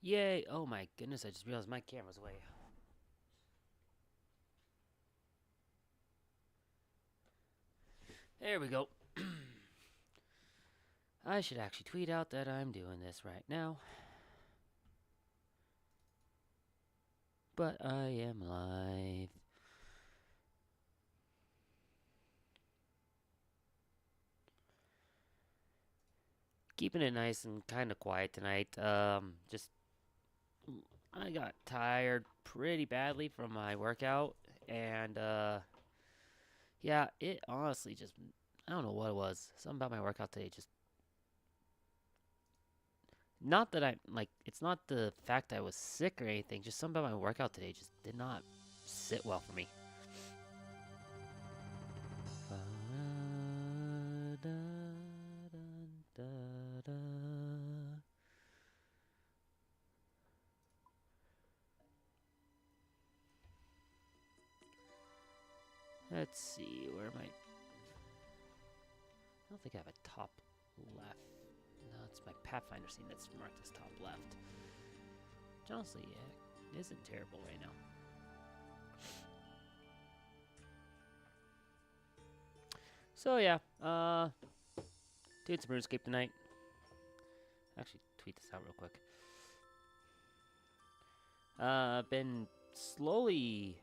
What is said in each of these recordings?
Yay! Oh my goodness, I just realized my camera's away. There we go. I should actually tweet out that I'm doing this right now. But I am live. Keeping it nice and kind of quiet tonight. Just I got tired pretty badly from my workout, and yeah, it honestly just I don't know what it was. Something about my workout today just not that I like. It's not the fact that I was sick or anything. Just something about my workout today just did not sit well for me. Let's see, where am I? I don't think I have a top left. No, it's my Pathfinder scene that's marked as top left. Which honestly, yeah, isn't terrible right now. So yeah, doing some RuneScape tonight. Actually, tweet this out real quick. Been slowly.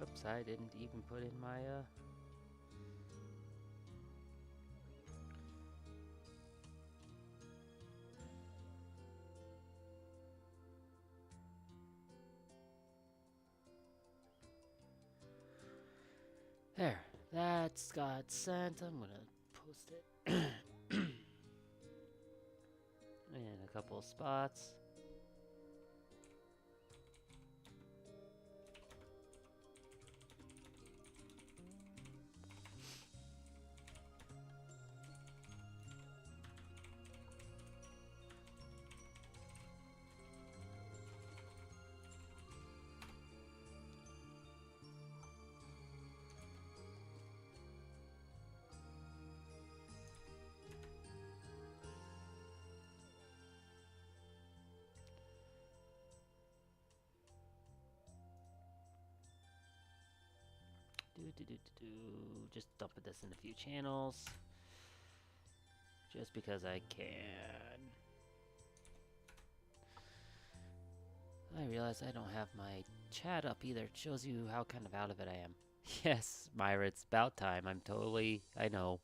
Oops, I didn't even put in my There, that's got sent. I'm gonna post it in a couple of spots. Just dumping this in a few channels. Just because I can. I realize I don't have my chat up either. It shows you how kind of out of it I am. Yes, Myra, it's about time. I know.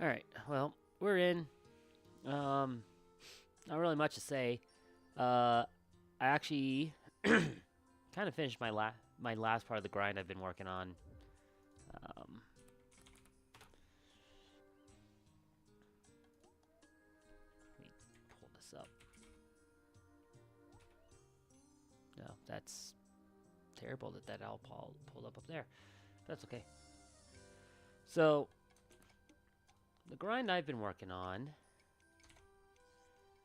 Alright, well, we're in. Not really much to say. I actually kind of finished my last part of the grind I've been working on. Let me pull this up. No, that's terrible that all pulled up there. That's okay. So, the grind I've been working on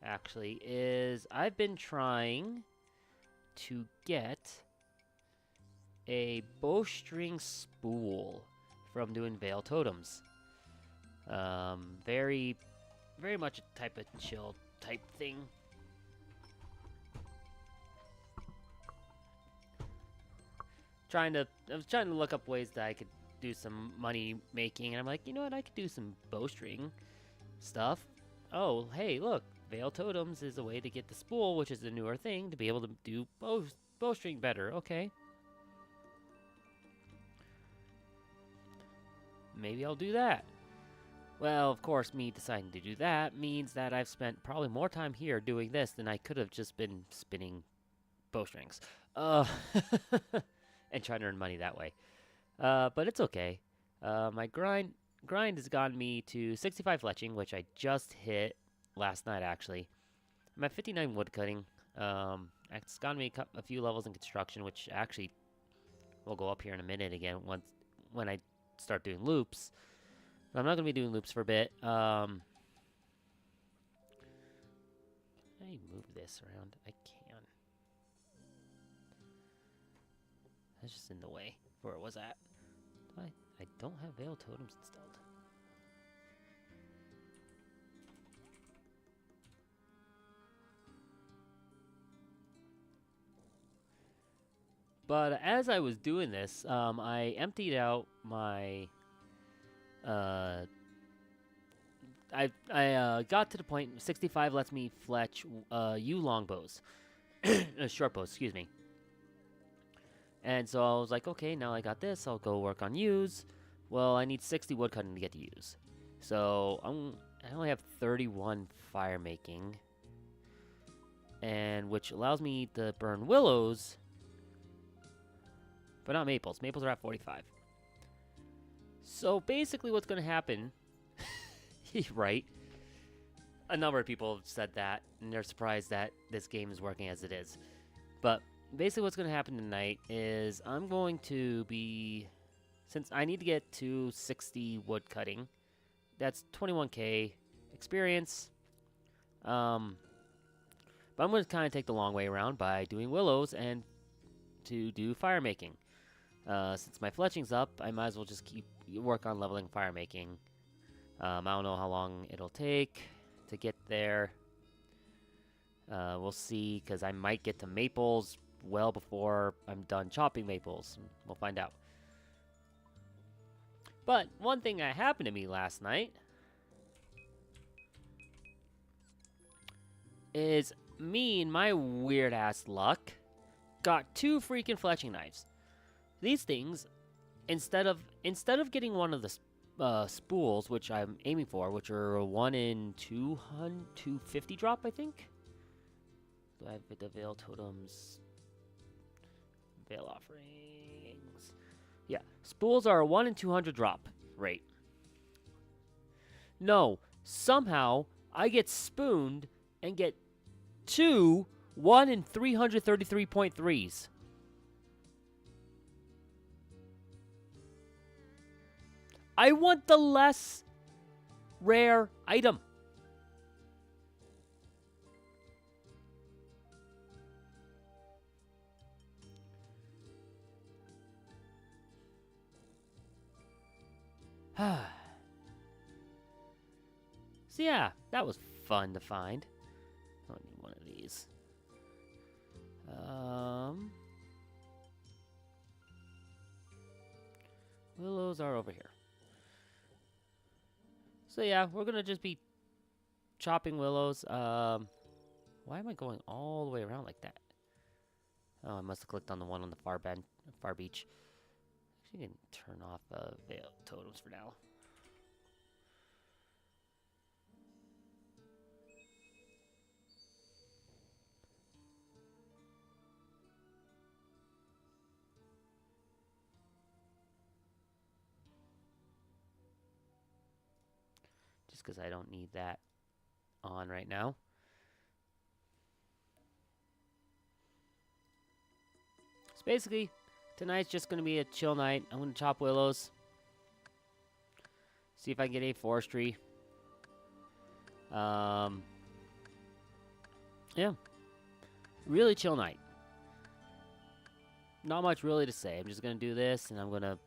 actually is I've been trying to get a bowstring spool from doing Veil Totems. Very much a type of chill type thing. I was trying to look up ways that I could do some money making, and I'm like, you know what, I could do some bowstring stuff. Oh, hey, look, Veil Totems is a way to get the spool, which is a newer thing, to be able to do bowstring better. Okay. Maybe I'll do that. Well, of course, me deciding to do that means that I've spent probably more time here doing this than I could have just been spinning bowstrings. Uh, and trying to earn money that way. But it's okay. My grind has gotten me to 65 fletching, which I just hit last night actually. I'm at 59 woodcutting. It's gotten me a few levels in construction, which actually will go up here in a minute again when I start doing loops. But I'm not gonna be doing loops for a bit. I move this around. I can. That's just in the way where it was at. I don't have veil totems installed. But as I was doing this, I emptied out my. I got to the point. 65 lets me fletch U longbows, short bows. Excuse me. And so I was like, okay, now I got this. I'll go work on U's. Well, I need 60 woodcutting to get to U's. So I only have 31 fire making, and which allows me to burn willows. But not maples. Maples are at 45. So basically what's going to happen... right? A number of people have said that, and they're surprised that this game is working as it is. But basically what's going to happen tonight is I'm going to be... Since I need to get to 60 wood cutting, that's 21k experience. But I'm going to kind of take the long way around by doing willows and to do fire making. Since my fletching's up, I might as well just work on leveling fire making. I don't know how long it'll take to get there. We'll see, because I might get to maples well before I'm done chopping maples. We'll find out. But one thing that happened to me last night is me and my weird ass luck got 2 freaking fletching knives. These things, instead of getting one of the spools, which I'm aiming for, which are a 1 in 250 drop, I think. Do I have the veil totems? Veil offerings. Yeah, spools are a 1 in 200 drop rate. No, somehow I get spooned and get 2 1 in 333.3s. I want the less rare item. So yeah, that was fun to find. I don't need one of these. Willows are over here. So yeah, we're gonna just be chopping willows. Why am I going all the way around like that? Oh, I must have clicked on the one on the far beach. Actually, you can turn off veil totems for now. Just because I don't need that on right now. So basically, tonight's just going to be a chill night. I'm going to chop willows. See if I can get any forestry. Yeah. Really chill night. Not much really to say. I'm just going to do this, and I'm going to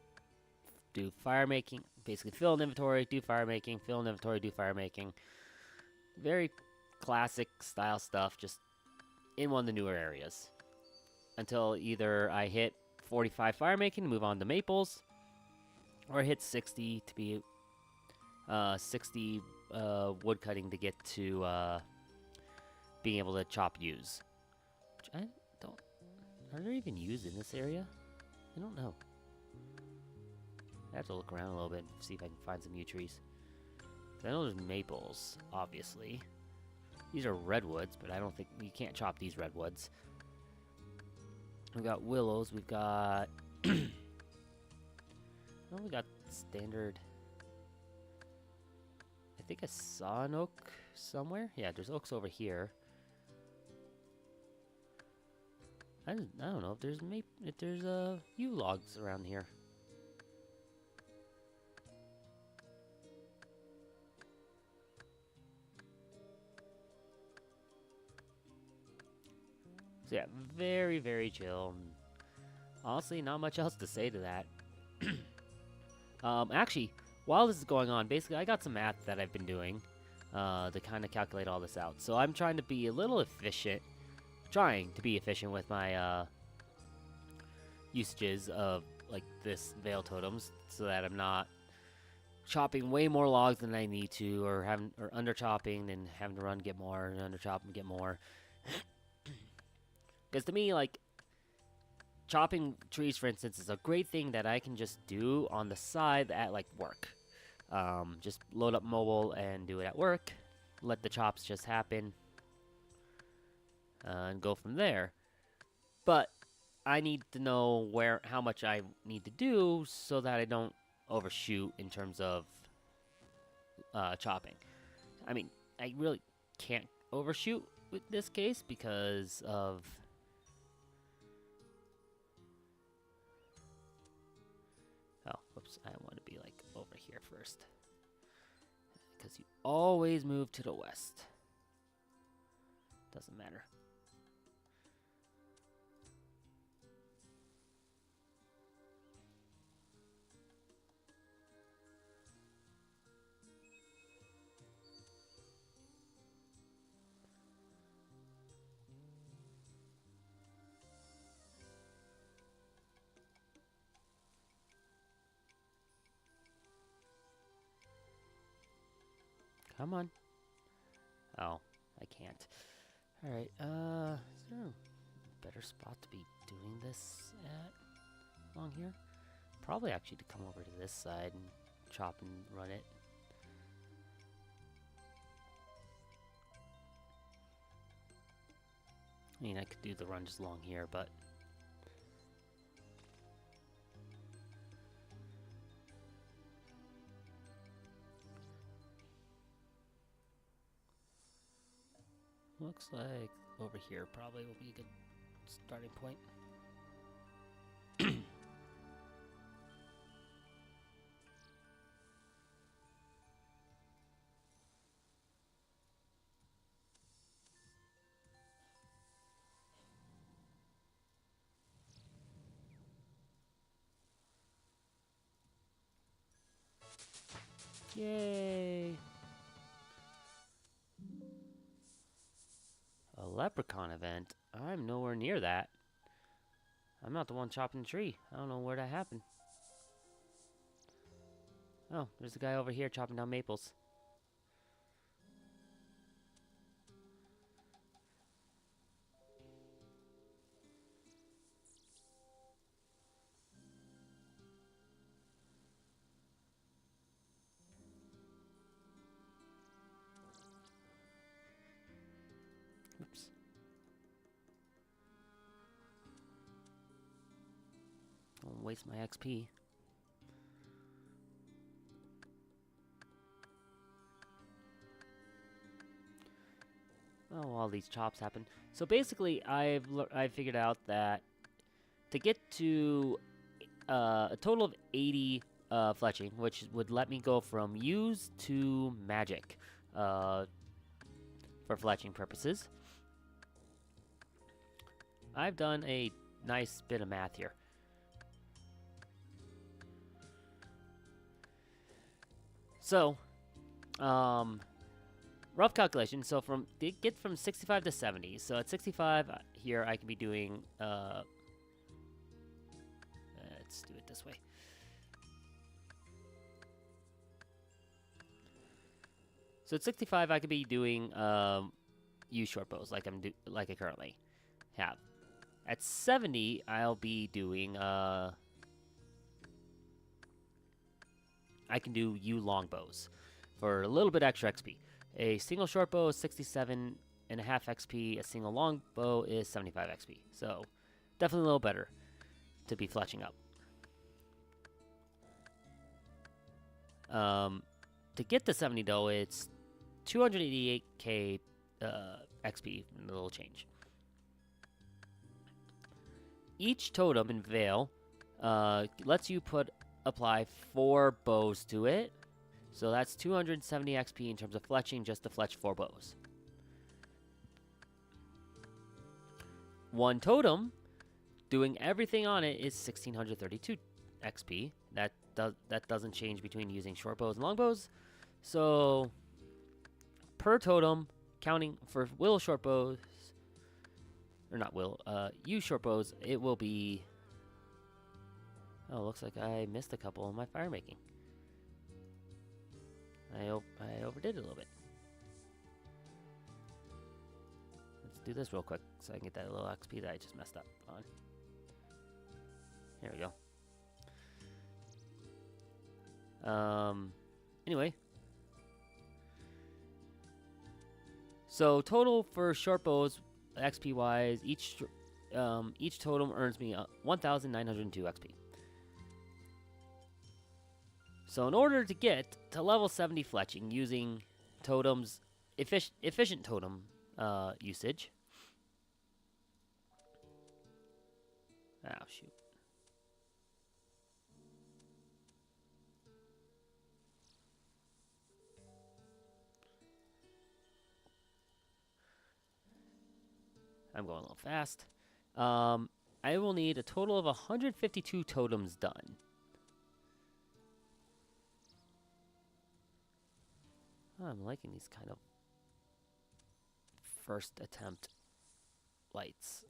do fire making. Basically, fill an inventory, do fire making, fill an inventory, do fire making. Very classic style stuff, just in one of the newer areas. Until either I hit 45 fire making to move on to maples, or I hit 60 to be 60 wood cutting to get to being able to chop yews. Which I don't. Are there even yews in this area? I don't know. I have to look around a little bit and see if I can find some yew trees. I know there's maples, obviously. These are redwoods, but I don't think you can't chop these redwoods. We've got willows. We've got. Oh, we got standard. I think I saw an oak somewhere. Yeah, there's oaks over here. I don't know if there's yew logs around here. So yeah, very, very chill. Honestly, not much else to say to that. Actually, while this is going on, basically I got some math that I've been doing to kind of calculate all this out. So I'm trying to be a little efficient, with my usages of like this veil totems, so that I'm not chopping way more logs than I need to, or under chopping and having to run get more, and under chop and get more. Because to me, like, chopping trees, for instance, is a great thing that I can just do on the side at, like, work. Just load up mobile and do it at work. Let the chops just happen. And go from there. But I need to know how much I need to do so that I don't overshoot in terms of chopping. I mean, I really can't overshoot with this case because of... Oh, whoops, I want to be like over here first. Because you always move to the west. Doesn't matter. Come on. Oh, I can't. Alright, is there a better spot to be doing this at along here? Probably actually to come over to this side and chop and run it. I mean, I could do the run just along here, but... Looks like over here probably will be a good starting point. Yay! A leprechaun event? I'm nowhere near that. I'm not the one chopping the tree. I don't know where that happened. Oh, there's a guy over here chopping down maples. Oops. Don't waste my XP. Oh, all these chops happen. So basically, I've figured out that to get to a total of 80 fletching, which would let me go from use to magic for fletching purposes, I've done a nice bit of math here. So, rough calculation. So get from 65 to 70. So at 65 here, I can be doing. Let's do it this way. So at 65, I could be doing use short bows like I currently have. At 70, I'll be doing I can do U long bows for a little bit extra XP. A single short bow is 67.5 XP. A single long bow is 75 XP. So definitely a little better to be fletching up. To get to 70 though, it's 288k XP, a little change. Each totem in Veil lets you apply 4 bows to it. So that's 270 XP in terms of fletching just to fletch 4 bows. One totem doing everything on it is 1632 XP. That doesn't change between using short bows and long bows. So per totem, counting for will short bows, or not will, use short bows, it will be. Oh, looks like I missed a couple in my fire making. I overdid it a little bit. Let's do this real quick so I can get that little XP that I just messed up on. Here we go. Anyway. So total for short bows, XP wise, each totem earns me 1,902 XP. So in order to get to level 70 fletching using totems, efficient totem usage. Oh shoot. I'm going a little fast. I will need a total of 152 totems done. Oh, I'm liking these kind of first attempt lights.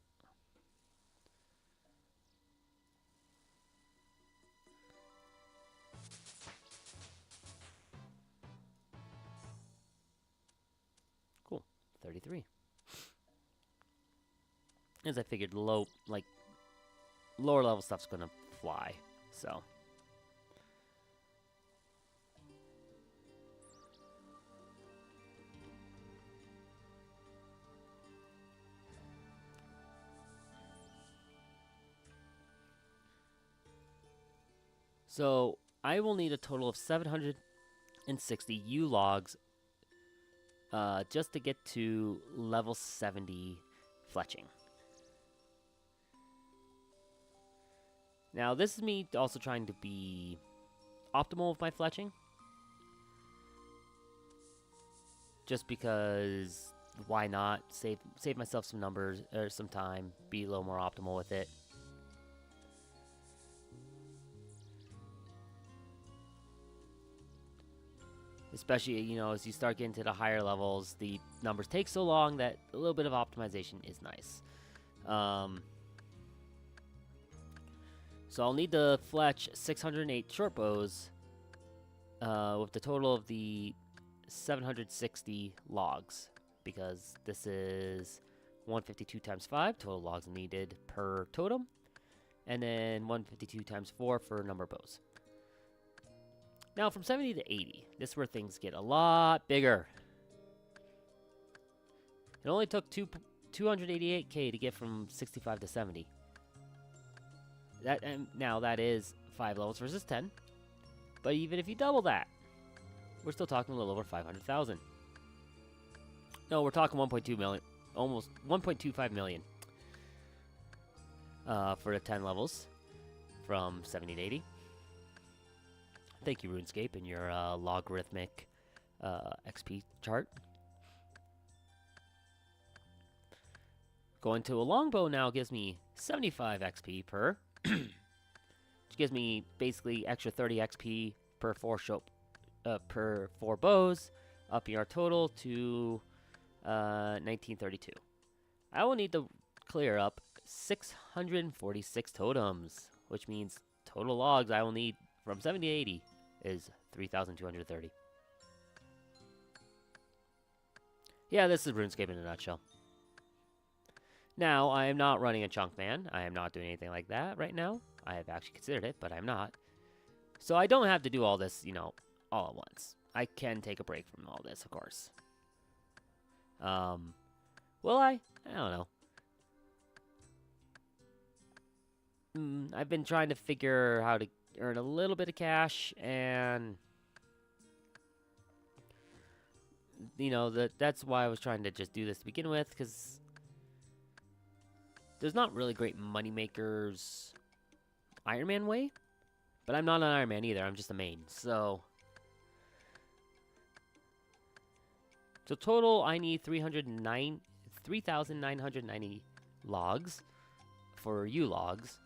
Cool. 33. As I figured, lower level stuff's gonna fly, so. So I will need a total of 760 U logs just to get to level 70 fletching. Now, this is me also trying to be optimal with my fletching. Just because, why not? Save myself some numbers, or some time, be a little more optimal with it. Especially, you know, as you start getting to the higher levels, the numbers take so long that a little bit of optimization is nice. So I'll need to fletch 608 short bows with the total of the 760 logs, because this is 152 times 5 total logs needed per totem, and then 152 times 4 for number of bows. Now from 70 to 80, this is where things get a lot bigger. It only took 288k to get from 65 to 70. Now that is 5 levels versus 10. But even if you double that, we're still talking a little over 500,000. No, we're talking 1.2 million, almost 1.25 million for the 10 levels from 70 to 80. Thank you, RuneScape, and your logarithmic XP chart. Going to a longbow now gives me 75 XP per, which gives me basically extra 30 XP per 4 bows, upping our total to 1932. I will need to clear up 646 totems, which means total logs I will need from 70 to 80 is 3,230. Yeah, this is RuneScape in a nutshell. Now, I am not running a chunk man. I am not doing anything like that right now. I have actually considered it, but I'm not. So I don't have to do all this, you know, all at once. I can take a break from all this, of course. Will I? I don't know. I've been trying to figure how to earn a little bit of cash, and you know that's why I was trying to just do this to begin with, because there's not really great money makers Iron Man way, but I'm not an Iron Man either. I'm just a main. So total, I need 3,990 logs for U logs.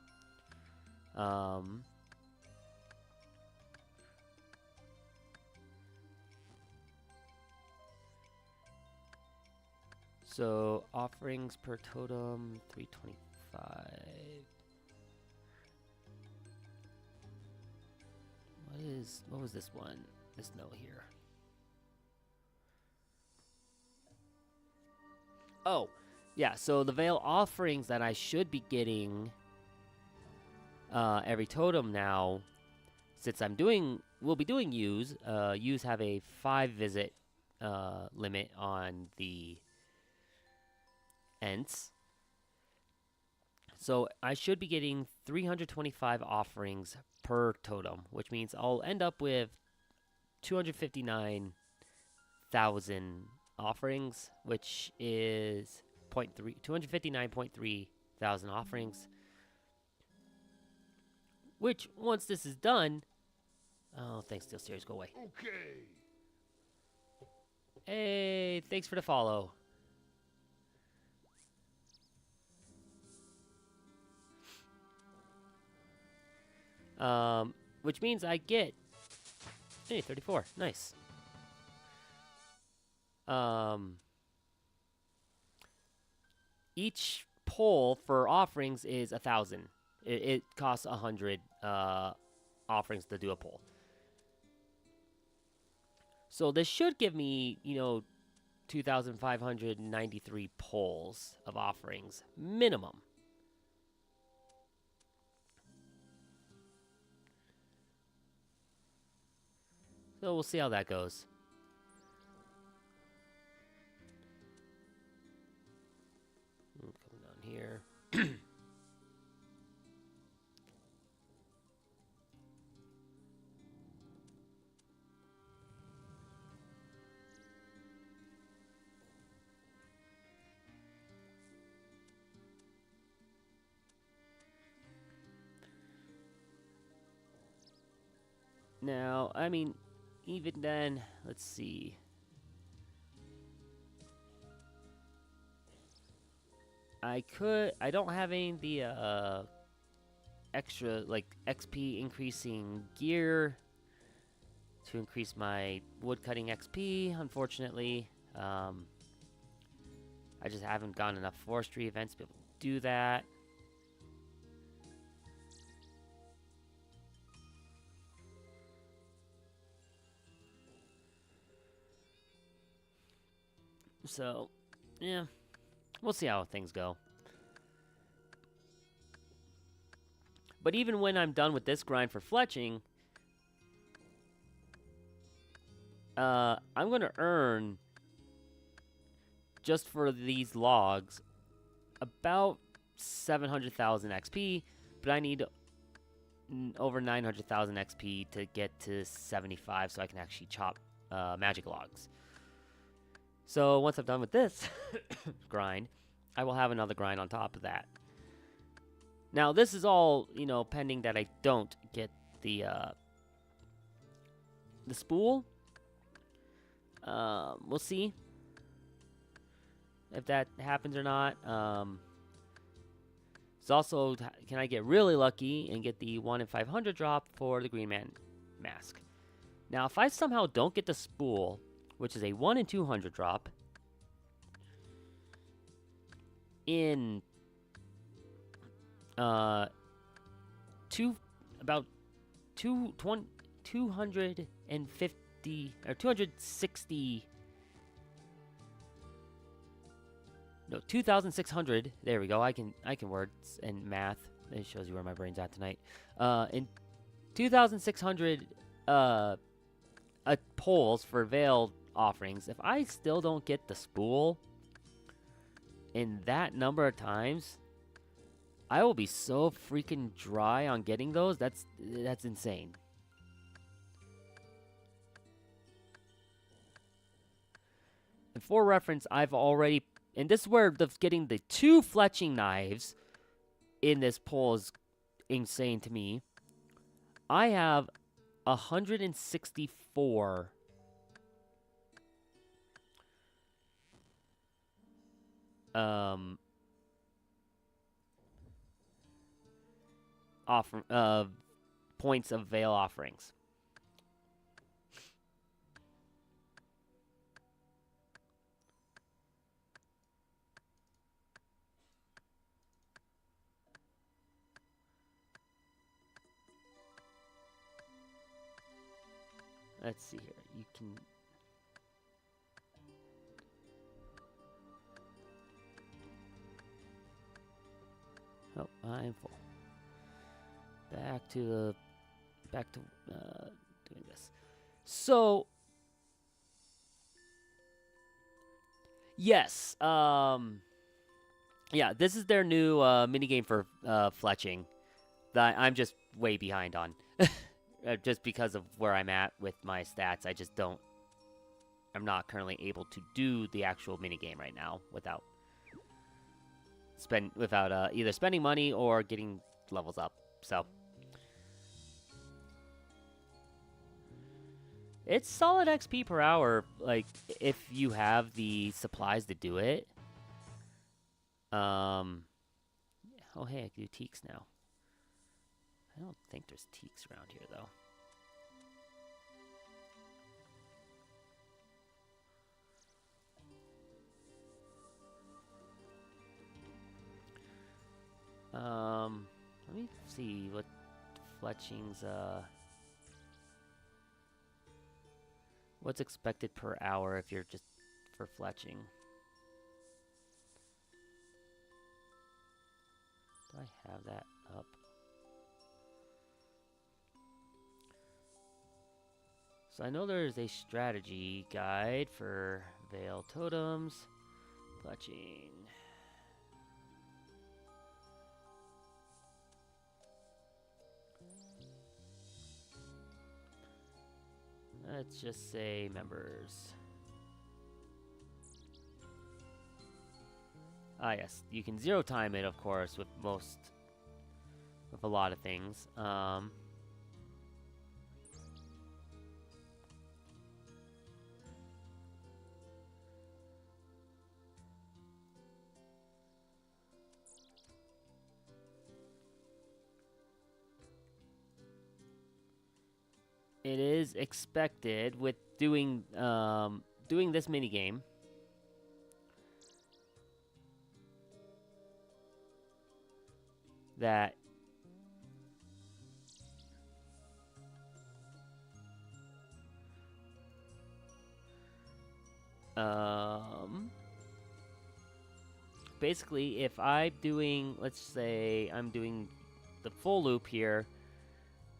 So offerings per totem, 325. What was this one? This note here. Oh, yeah, so the Veil offerings that I should be getting every totem now, since we'll be doing U's. U's have a 5 visit limit on the Ents. So I should be getting 325 offerings per totem, which means I'll end up with 259,000 offerings, which is 259.3 thousand offerings. Which, once this is done, oh, thanks, Steel Series, go away. Okay. Hey, thanks for the follow. Which means I get, hey, 34, nice. Each poll for offerings is 1,000. It costs 100 offerings to do a poll. So this should give me, 2,593 polls of offerings minimum. So we'll see how that goes. Coming down here. Now, I mean, even then, let's see. I don't have any of the extra, like, XP increasing gear to increase my woodcutting XP, unfortunately. I just haven't gotten enough forestry events to be able to do that. So, yeah, we'll see how things go. But even when I'm done with this grind for fletching, I'm going to earn, just for these logs, about 700,000 XP, but I need over 900,000 XP to get to 75 so I can actually chop magic logs. So once I'm done with this grind, I will have another grind on top of that. Now this is all, pending that I don't get the spool. We'll see if that happens or not. It's also, can I get really lucky and get the 1 in 500 drop for the Green Man mask? Now, if I somehow don't get the spool, which is a 1 in 200 drop, in about 250 or 260. No, 2,600. There we go. I can words and math. It shows you where my brain's at tonight. In 2,600 polls for veiled offerings. If I still don't get the spool in that number of times, I will be so freaking dry on getting those. That's insane. And for reference, I've already, and this is where getting the 2 fletching knives in this pull is insane to me. I have 164 points of veil offerings. Let's see here. You can. Oh, I'm full. Back to doing this. So, yes. Yeah, this is their new minigame for fletching that I'm just way behind on. Just because of where I'm at with my stats, I'm not currently able to do the actual minigame right now without either spending money or getting levels up. So it's solid XP per hour, like if you have the supplies to do it. Oh hey, I can do teaks now. I don't think there's teaks around here, though. Let me see what fletching's, what's expected per hour if you're just for fletching. Do I have that up? So I know there's a strategy guide for Veil Totems, fletching. Let's just say members. Ah yes, you can 0 time it, of course, with a lot of things. It is expected with doing this mini game that basically if I'm doing, let's say I'm doing the full loop here.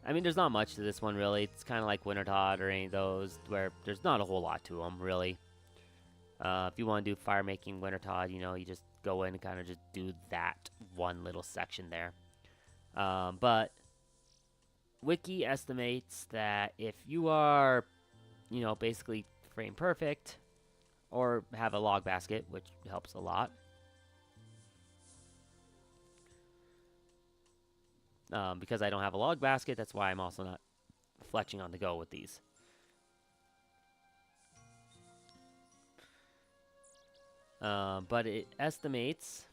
I mean, there's not much to this one, really. It's kind of like Winter Todd or any of those, where there's not a whole lot to them, really. If you want to do fire making Winter Todd, you know, you just go in and kind of just do that one little section there. But Wiki estimates that if you are, you know, basically frame perfect, or have a log basket, which helps a lot, because I don't have a log basket, that's why I'm also not fletching on the go with these. But it estimates,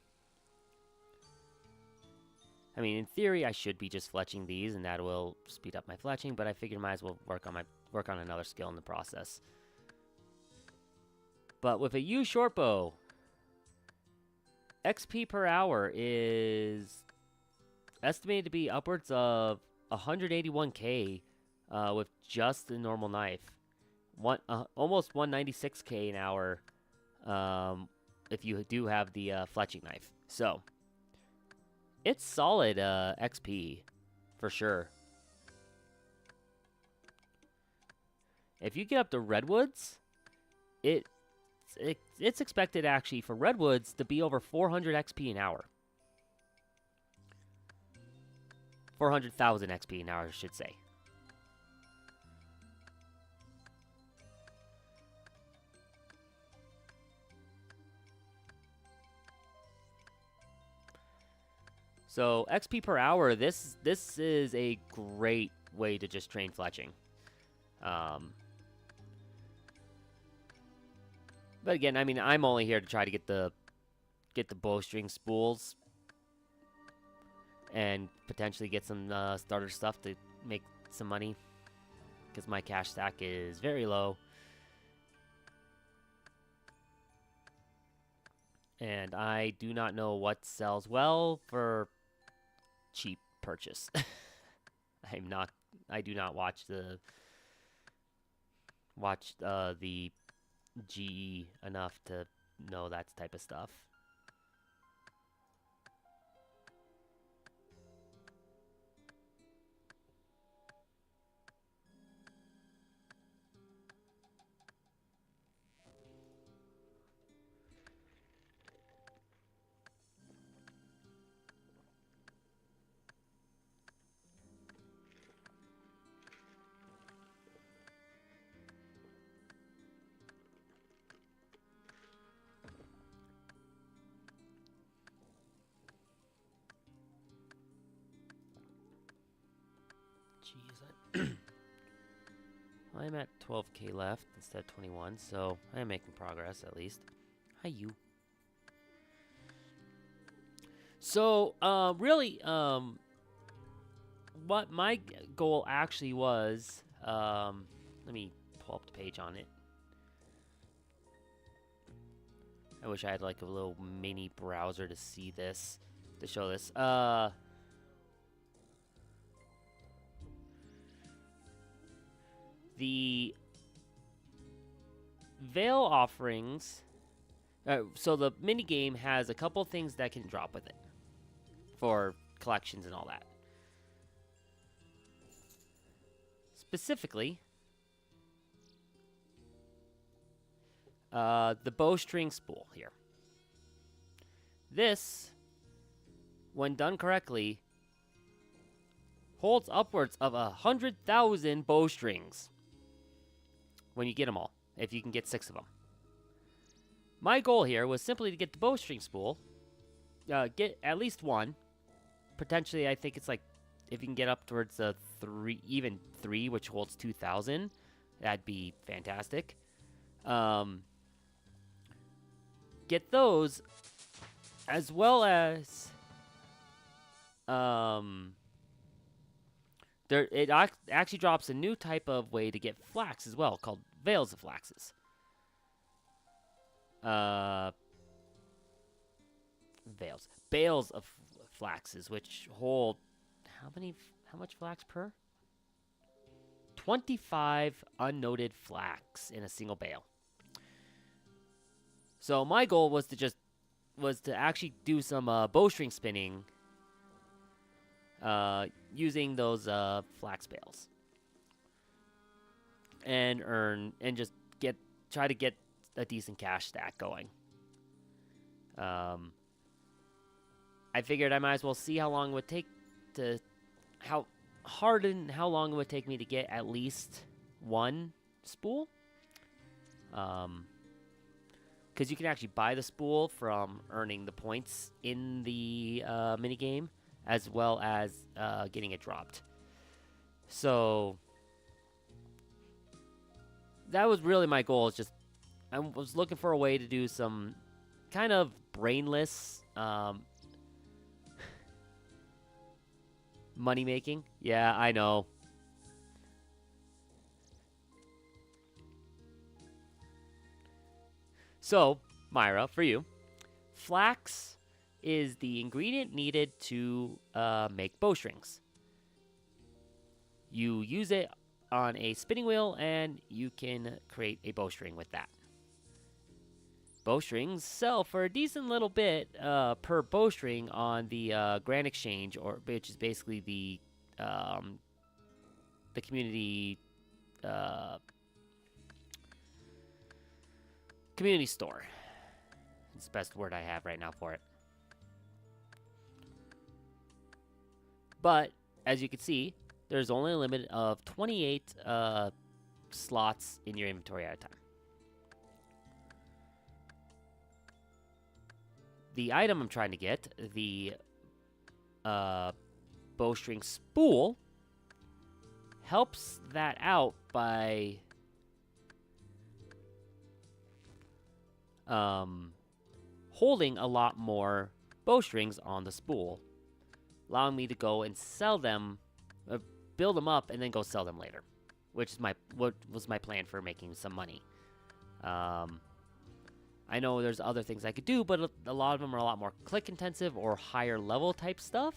I mean, in theory, I should be just fletching these, and that will speed up my fletching, but I figured I might as well work on another skill in the process. But with a U short bow, XP per hour is estimated to be upwards of 181k with just the normal knife. Almost 196k an hour if you do have the fletching knife. So it's solid XP for sure. If you get up to Redwoods, it's expected actually for Redwoods to be over 400 XP an hour. 400,000 XP now, I should say. So XP per hour, this is a great way to just train fletching. But again, I mean, I'm only here to try to get the bowstring spools and potentially get some starter stuff to make some money, because my cash stack is very low. And I do not know what sells well for cheap purchase. I do not watch the GE enough to know that type of stuff. Jeez, I'm at 12k left instead of 21, so I am making progress at least. Hi, you. So, really, what my goal actually was, let me pull up the page on it. I wish I had like a little mini browser to see this, to show this. The Veil offerings, so the mini game has a couple things that can drop with it for collections and all that. Specifically, the bowstring spool here. This, when done correctly, holds upwards of 100,000 bowstrings when you get them all, if you can get 6 of them. My goal here was simply to get the bowstring spool, get at least one. Potentially, I think it's like, if you can get up towards the 3, even 3, which holds 2,000, that'd be fantastic. Get those, as well as, it actually drops a new type of way to get flax as well, called Veils of Flaxes. Bales of flaxes, which hold how much flax per? 25 unnoted flax in a single bale. So my goal was to actually do some bowstring spinning using those flax bales, and just try to get a decent cash stack going. I figured I might as well see how long it would take how long it would take me to get at least one spool. Because you can actually buy the spool from earning the points in the minigame, as well as getting it dropped. So that was really my goal. Is just I was looking for a way to do some kind of brainless money making. Yeah, I know. So, Myra, for you, flax is the ingredient needed to make bowstrings. You use it on a spinning wheel, and you can create a bowstring with that. Bowstrings sell for a decent little bit per bowstring on the Grand Exchange, which is basically the community community store. It's the best word I have right now for it. But as you can see, there's only a limit of 28 slots in your inventory at a time. The item I'm trying to get, the bowstring spool, helps that out by holding a lot more bowstrings on the spool, allowing me to go and sell them, build them up, and then go sell them later, which is what was my plan for making some money. I know there's other things I could do, but a lot of them are a lot more click intensive or higher level type stuff.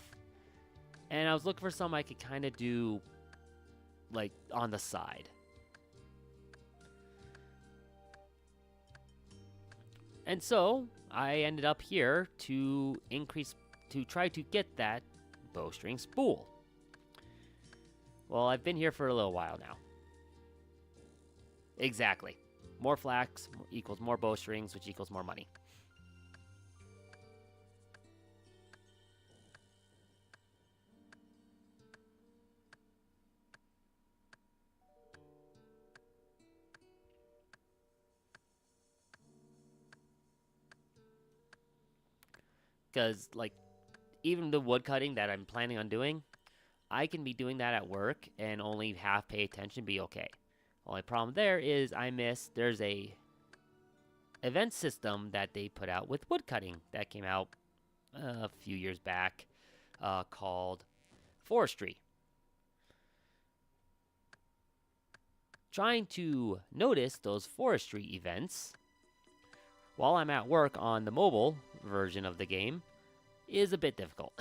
And I was looking for something I could kind of do like on the side. And so I ended up here to try to get that bowstring spool. Well, I've been here for a little while now. Exactly. More flax equals more bowstrings, which equals more money. Because, like, even the wood cutting that I'm planning on doing, I can be doing that at work and only half pay attention, be okay. Only problem there is there's a event system that they put out with wood cutting that came out a few years back called Forestry. Trying to notice those forestry events while I'm at work on the mobile version of the game is a bit difficult.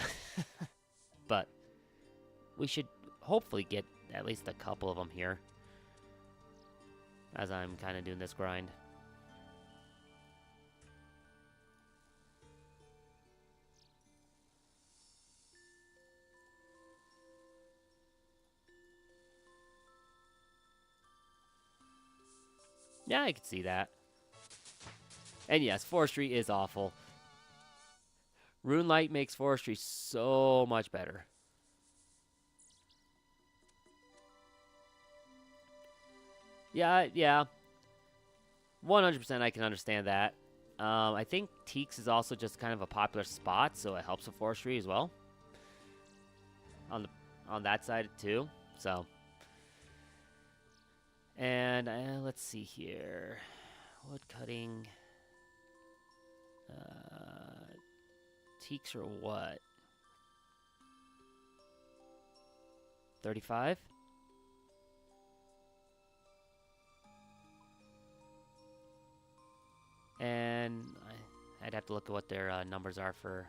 But we should hopefully get at least a couple of them here as I'm kind of doing this grind. Yeah, I can see that. And yes, forestry is awful. RuneLite makes forestry so much better. Yeah. 100% I can understand that. I think Teaks is also just kind of a popular spot, so it helps with forestry as well. On that side too. So. And let's see here. Wood cutting. Teaks are what? 35? And I'd have to look at what their numbers are for.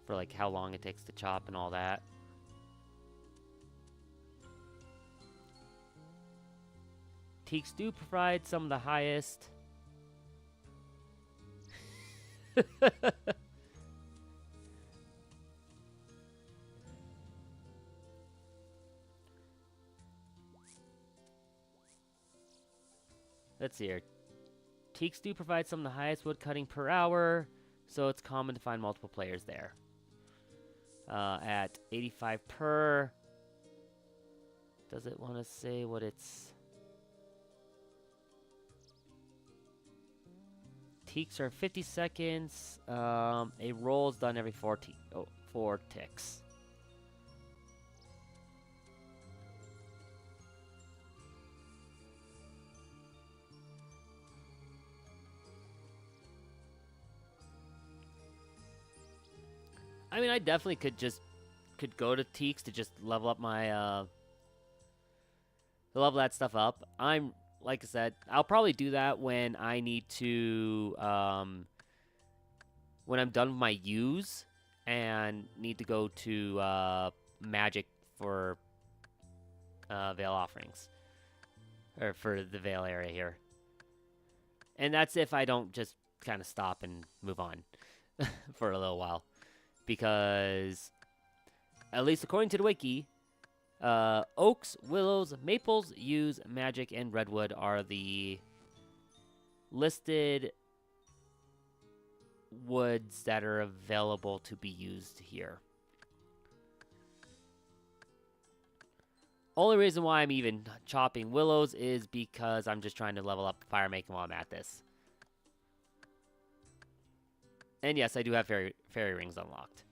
For like how long it takes to chop and all that. Teaks do provide some of the highest. Let's see here. Teaks do provide some of the highest wood cutting per hour, so it's common to find multiple players there. At 85 per. Does it want to say what it's... Teaks are 50 seconds. A roll is done every 4 ticks. I mean, I definitely could go to Teaks to just level up my level that stuff up. Like I said, I'll probably do that when I need to when I'm done with my use and need to go to Magic for Veil offerings, or for the Veil area here. And that's if I don't just kind of stop and move on for a little while. Because, at least according to the wiki, oaks, willows, maples, yews, magic, and redwood are the listed woods that are available to be used here. Only reason why I'm even chopping willows is because I'm just trying to level up fire making while I'm at this. And yes, I do have fairy rings unlocked.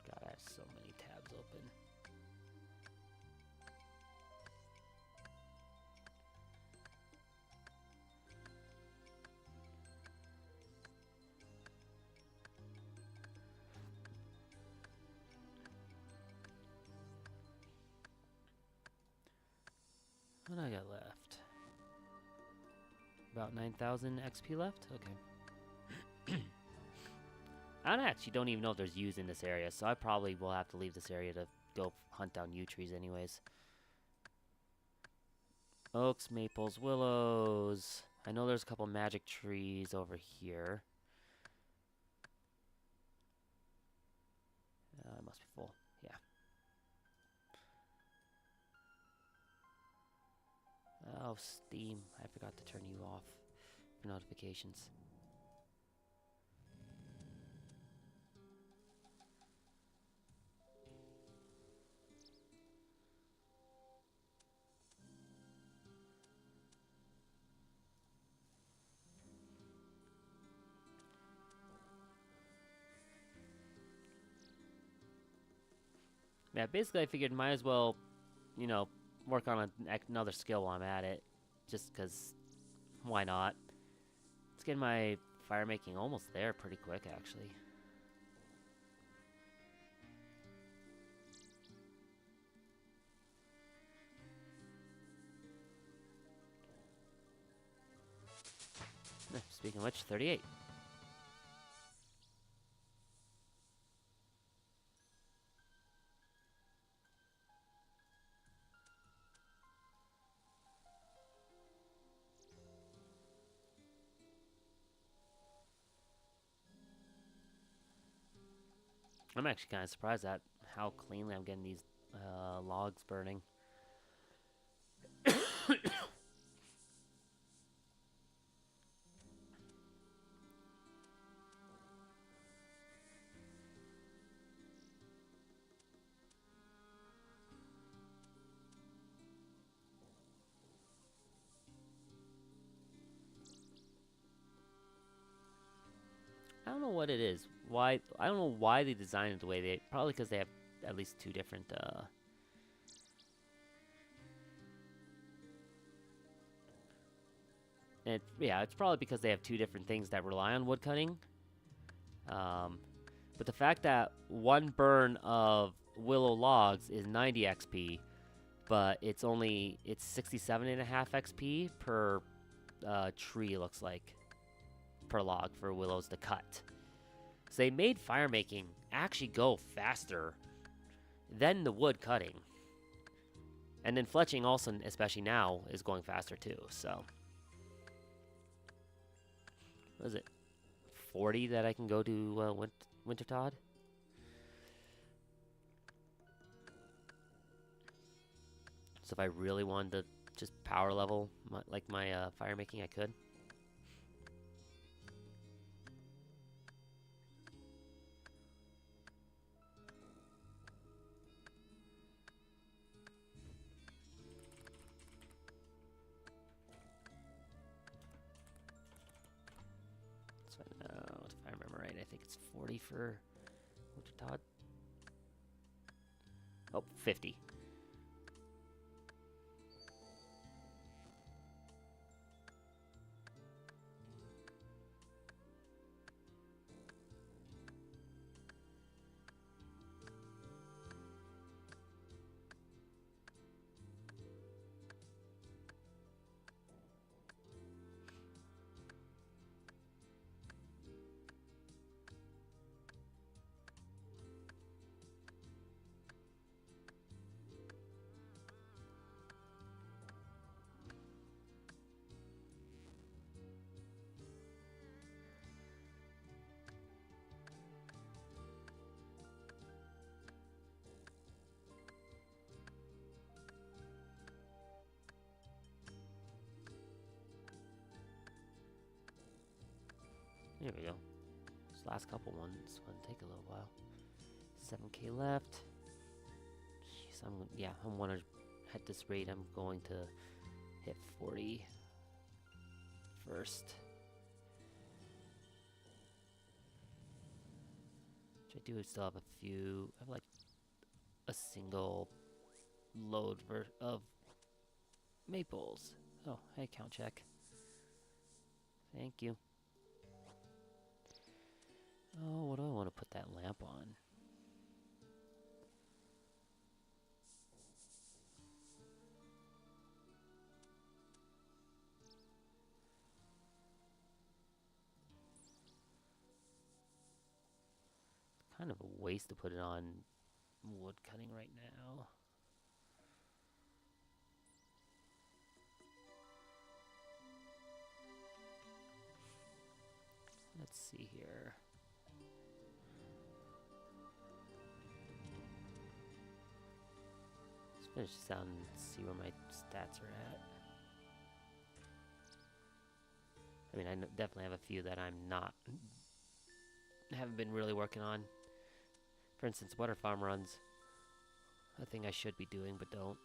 God, I have so many tabs open. What do I got left? About 9,000 XP left? Okay. I actually don't even know if there's yews in this area, so I probably will have to leave this area to go hunt down yew trees anyways. Oaks, maples, willows. I know there's a couple magic trees over here. It must be full. Yeah. Oh, Steam. I forgot to turn you off for notifications. Yeah, basically I figured might as well, you know, work on another skill while I'm at it. Just because, why not? Let's get my fire making almost there pretty quick, actually. Speaking of which, 38. I'm actually kind of surprised at how cleanly I'm getting these logs burning. I don't know what it is. I don't know why they designed it the way they. Probably because they have at least two different. Yeah, it's probably because they have two different things that rely on wood cutting. But the fact that one burn of willow logs is 90 XP, but it's 67.5 XP per tree, looks like, per log for willows to cut. So they made fire making actually go faster than the wood cutting. And then fletching also, especially now, is going faster too, so. What is it? 40 that I can go to Wintertodd? So if I really wanted to just power level my fire making, I could. So if I remember right, I think it's 40 for Wintertodd. Oh, 50. Here we go. This last couple ones gonna take a little while. 7K left. Jeez, I'm wanna at this rate I'm going to hit 40 first. Which I do still have a few. I have like a single load of maples. Oh, hey, count check. Thank you. Oh, what do I want to put that lamp on? Kind of a waste to put it on wood cutting right now. Let's see here. Let's finish this out and see where my stats are at. I mean, I definitely have a few that haven't been really working on. For instance, water farm runs. A thing I should be doing, but don't.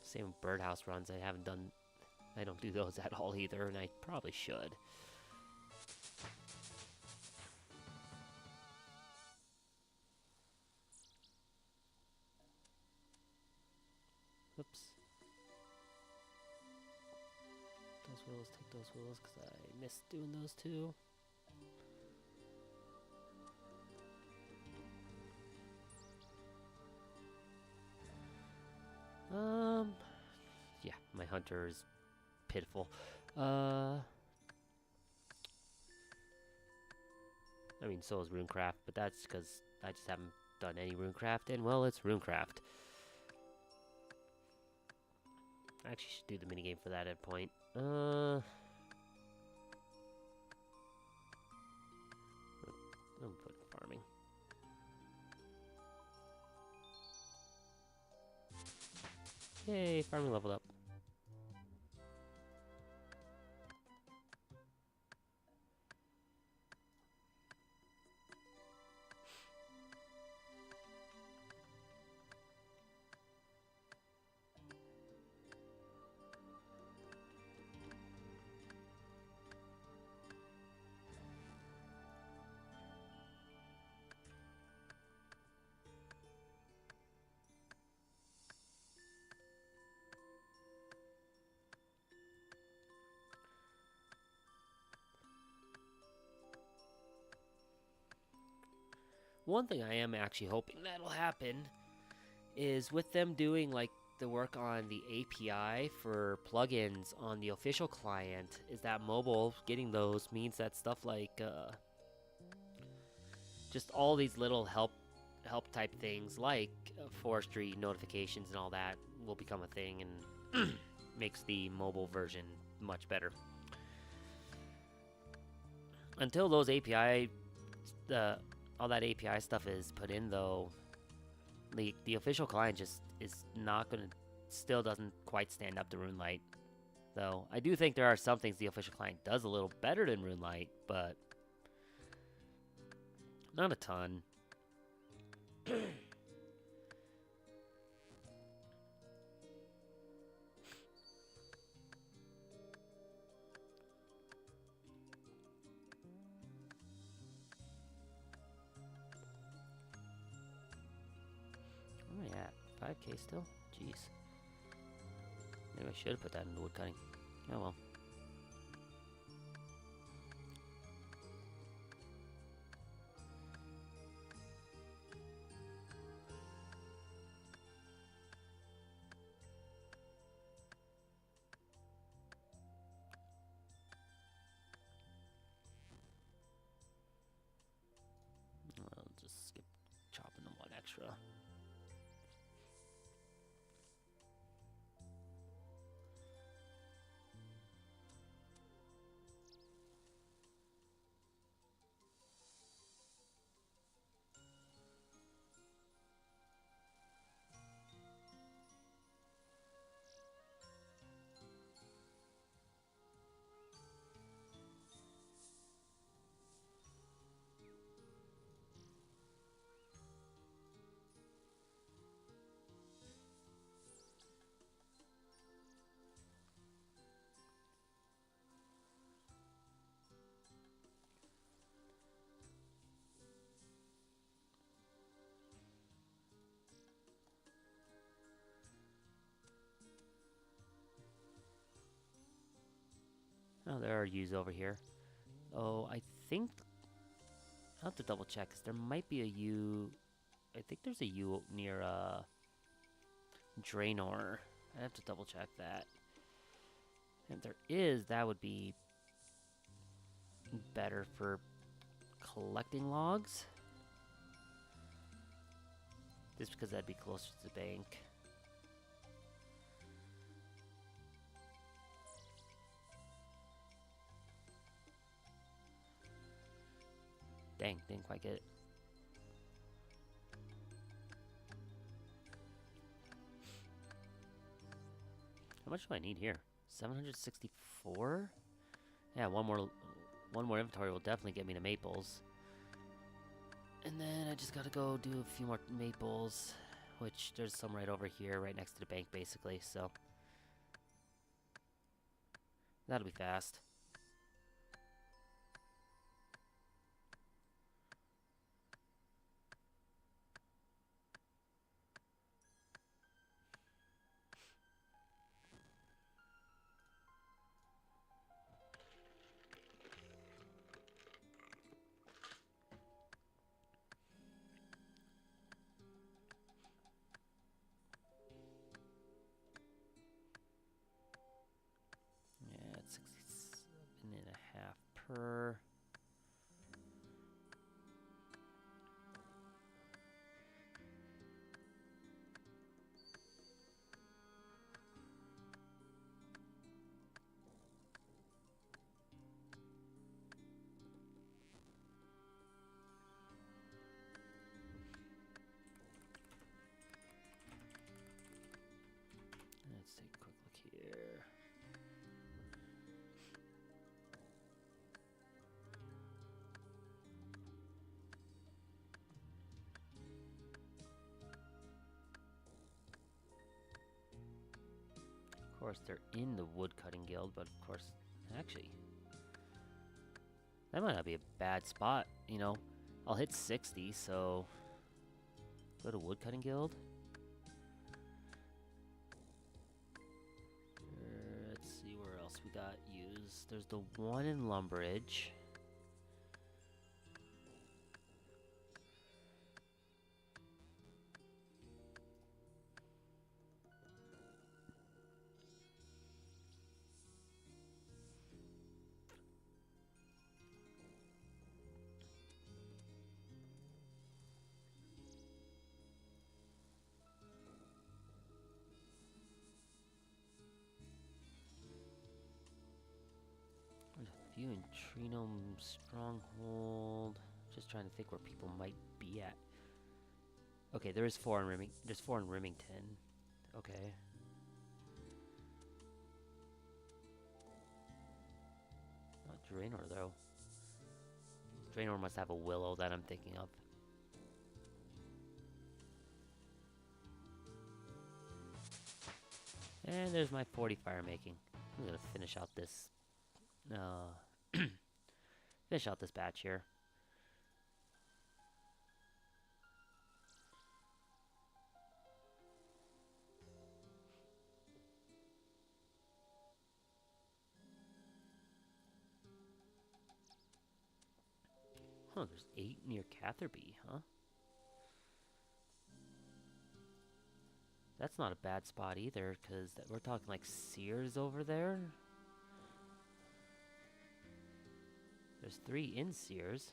Same with birdhouse runs. I don't do those at all either, and I probably should. Oops. Those wheels, take those wheels, because I missed doing those too. Yeah, my hunter is pitiful. I mean, so is Runecraft, but that's because I just haven't done any Runecraft, and well, it's Runecraft. I actually should do the minigame for that at a point. I'm putting farming. Yay, farming leveled up. One thing I am actually hoping that'll happen is with them doing like the work on the API for plugins on the official client, is that mobile getting those means that stuff like just all these little help type things like forestry notifications and all that will become a thing and makes the mobile version much better. Until those API all that API stuff is put in, though, the official client just is not gonna, still doesn't quite stand up to RuneLite. Though I do think there are some things the official client does a little better than RuneLite, but not a ton. Where am I at? 5K still? Jeez. Maybe I should have put that into wood cutting. Oh well. I'll just skip chopping the one extra. Oh, there are U's over here. Oh, I think I'll have to double check, 'cause there might be a U. I think there's a U near Draenor. I have to double check that. If there is, that would be better for collecting logs. Just because that'd be closer to the bank. Dang, didn't quite get it. How much do I need here? 764? Yeah, one more inventory will definitely get me to Maples. And then I just gotta go do a few more Maples, which there's some right over here, right next to the bank, basically, so that'll be fast. Yeah, it's 67.5 per. Let's take a quick look here. Of course, they're in the woodcutting guild, but of course, actually, that might not be a bad spot, you know. I'll hit 60, so go to woodcutting guild. Let's see where else we got used. There's the one in Lumbridge. There's a few in Trinum Stronghold. Just trying to think where people might be at. Okay, there's 4 in Remington. Okay. Not Draenor though. Draenor must have a willow that I'm thinking of. And there's my 40 fire making. I'm gonna finish out this finish out this batch here. Oh, there's 8 near Catherby, huh? That's not a bad spot either, because we're talking like Sears over there. There's 3 in Sears.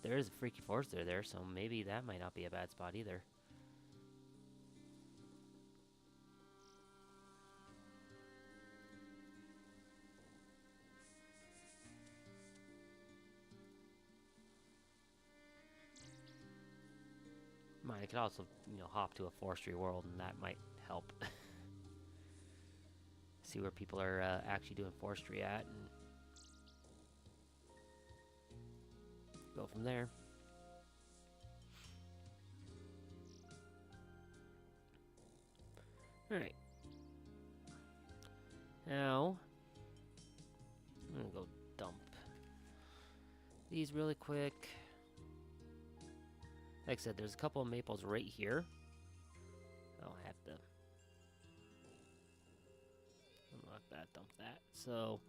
There is a Freaky Forester there, so maybe that might not be a bad spot either. I could also, hop to a forestry world, and that might help. See where people are actually doing forestry at, and go from there. Alright. Now, I'm gonna go dump these really quick. Like I said, there's a couple of maples right here. I'll have to knock that, dump that. So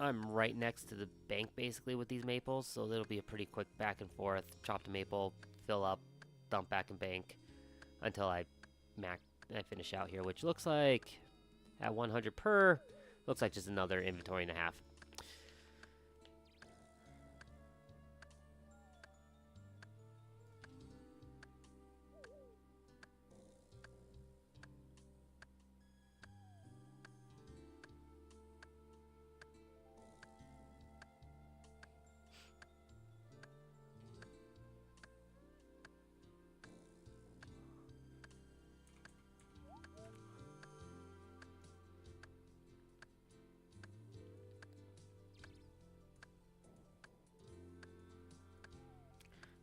I'm right next to the bank basically with these maples, so it'll be a pretty quick back and forth. Chop the maple, fill up, dump back in bank until I finish out here, which looks like at 100 per, looks like just another inventory and a half.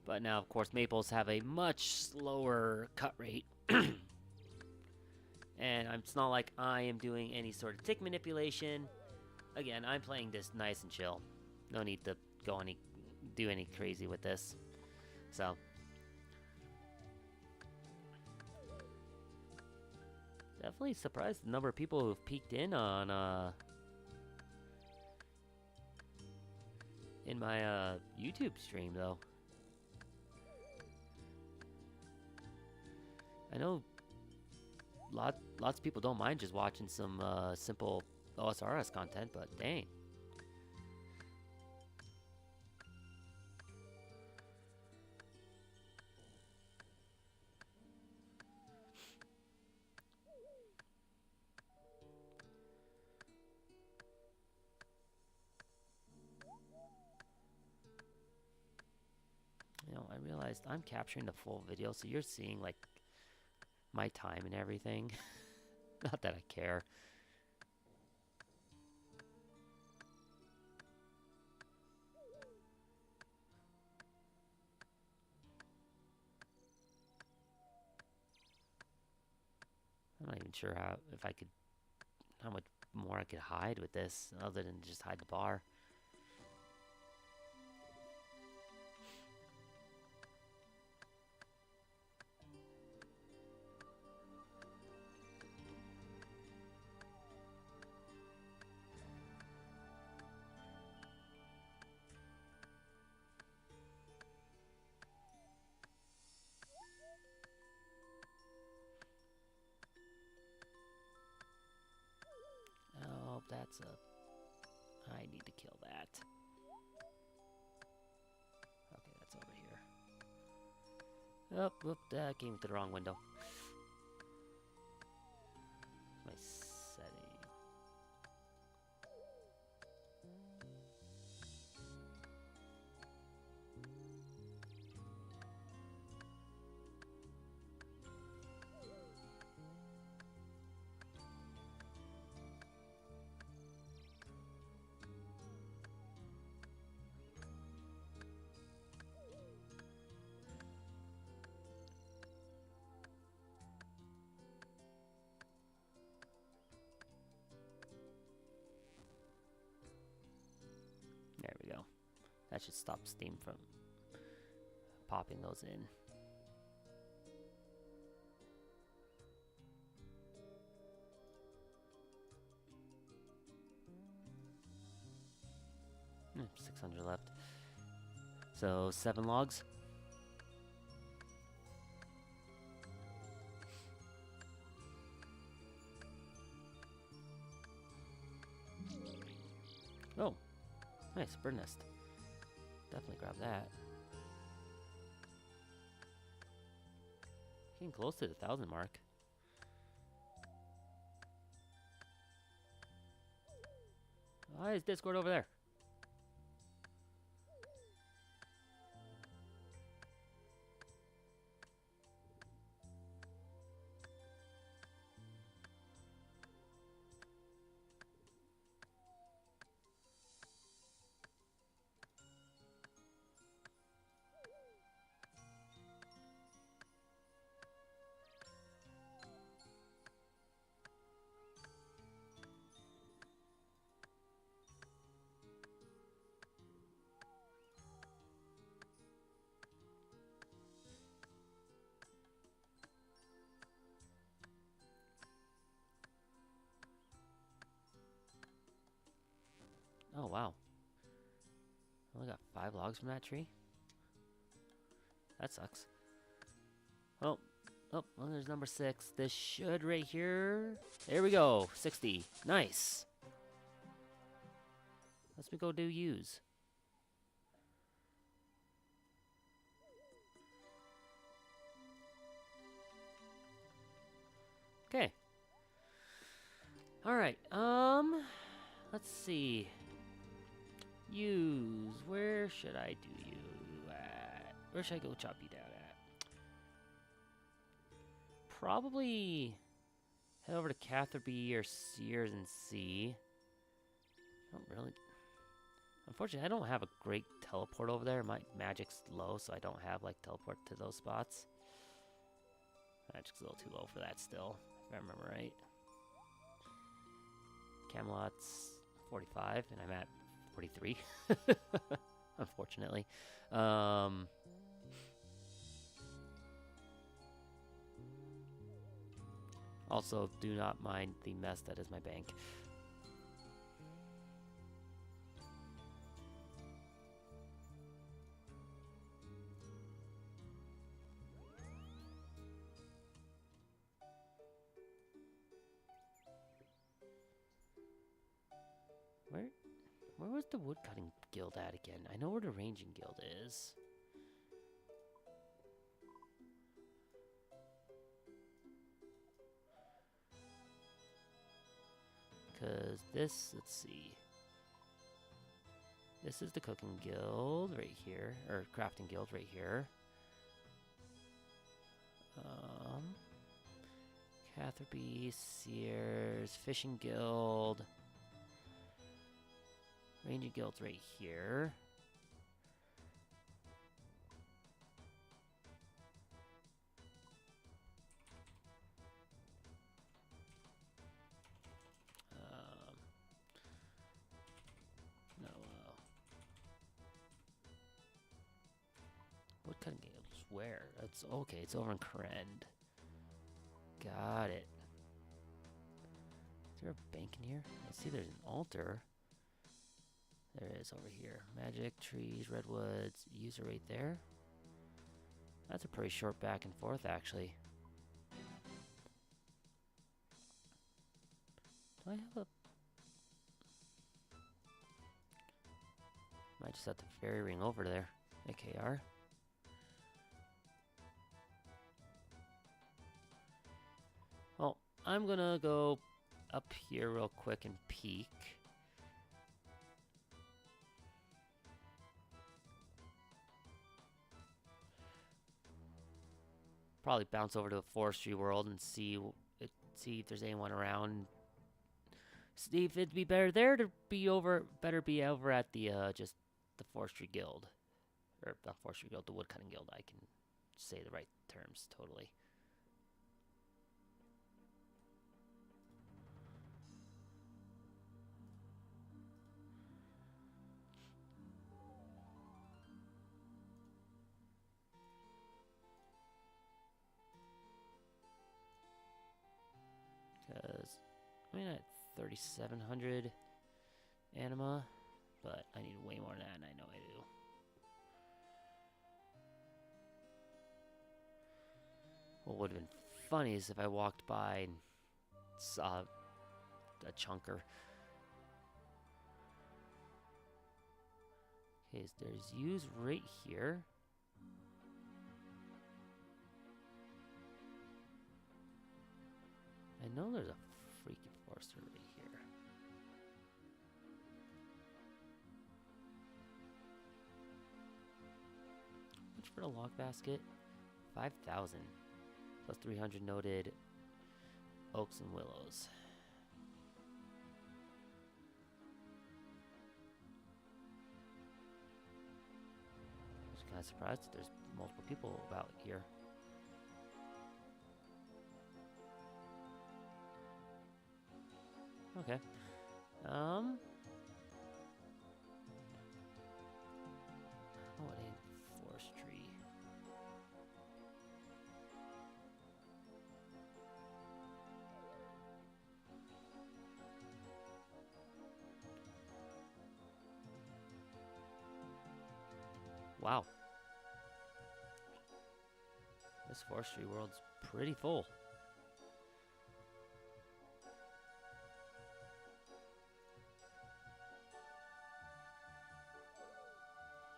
But now, of course, maples have a much slower cut rate. And it's not like I am doing any sort of tick manipulation. Again, I'm playing this nice and chill. No need to do any crazy with this. So definitely surprised the number of people who've peeked in on in my YouTube stream though. I know lots of people don't mind just watching some simple OSRS content, but dang. You know, I realized I'm capturing the full video, so you're seeing like my time and everything. Not that I care. I'm not even sure how much more I could hide with this other than just hide the bar. Oh, that's a... I need to kill that. Okay, that's over here. Oh, whoop, that came to the wrong window. My setting. There we go. That should stop steam from popping those in. Hmm, 600 left. So 7 logs. Oh, nice bird nest. Definitely grab that. Getting close to the 1,000 mark. Why is Discord over there? wow. Only got 5 logs from that tree? That sucks. Oh, well, there's number 6. This should right here. There we go. 60. Nice. Let's go do use. Okay. All right. Let's see. Use. Where should I do you at? Where should I go chop you down at? Probably head over to Catherby or Sears and see. I don't really. Unfortunately, I don't have a great teleport over there. My magic's low, so I don't have like teleport to those spots. Magic's a little too low for that still, if I remember right. Camelot's 45, and I'm at 43. Unfortunately. Also, do not mind the mess that is my bank. Where was the woodcutting guild at again? I know where the ranging guild is. Because this, let's see. This is the cooking guild right here, or crafting guild right here. Catherby, Sears, fishing guild. Ranging guild's right here. No. What kind of guild is where? That's okay. It's over in Krend. Got it. Is there a bank in here? I see there's an altar. There it is over here. Magic, trees, redwoods, user right there. That's a pretty short back and forth, actually. Do I have a... Might just have to fairy ring over there. AKR. Well, I'm gonna go up here real quick and peek. Probably bounce over to the forestry world and see if there's anyone around. See if it'd be better there to be over. Better be over at the just the forestry guild, or not forestry guild, the woodcutting guild. I can say the right terms totally. Because I'm at 3,700 anima, but I need way more than that, and I know I do. What would have been funny is if I walked by and saw a chunker. Okay, so there's use right here. I know there's a freaking forester right here. How much for the log basket? 5,000 plus 300 noted oaks and willows. I'm just kind of surprised that there's multiple people about here. Okay. Oh, it ain't forestry. Wow. This forestry world's pretty full.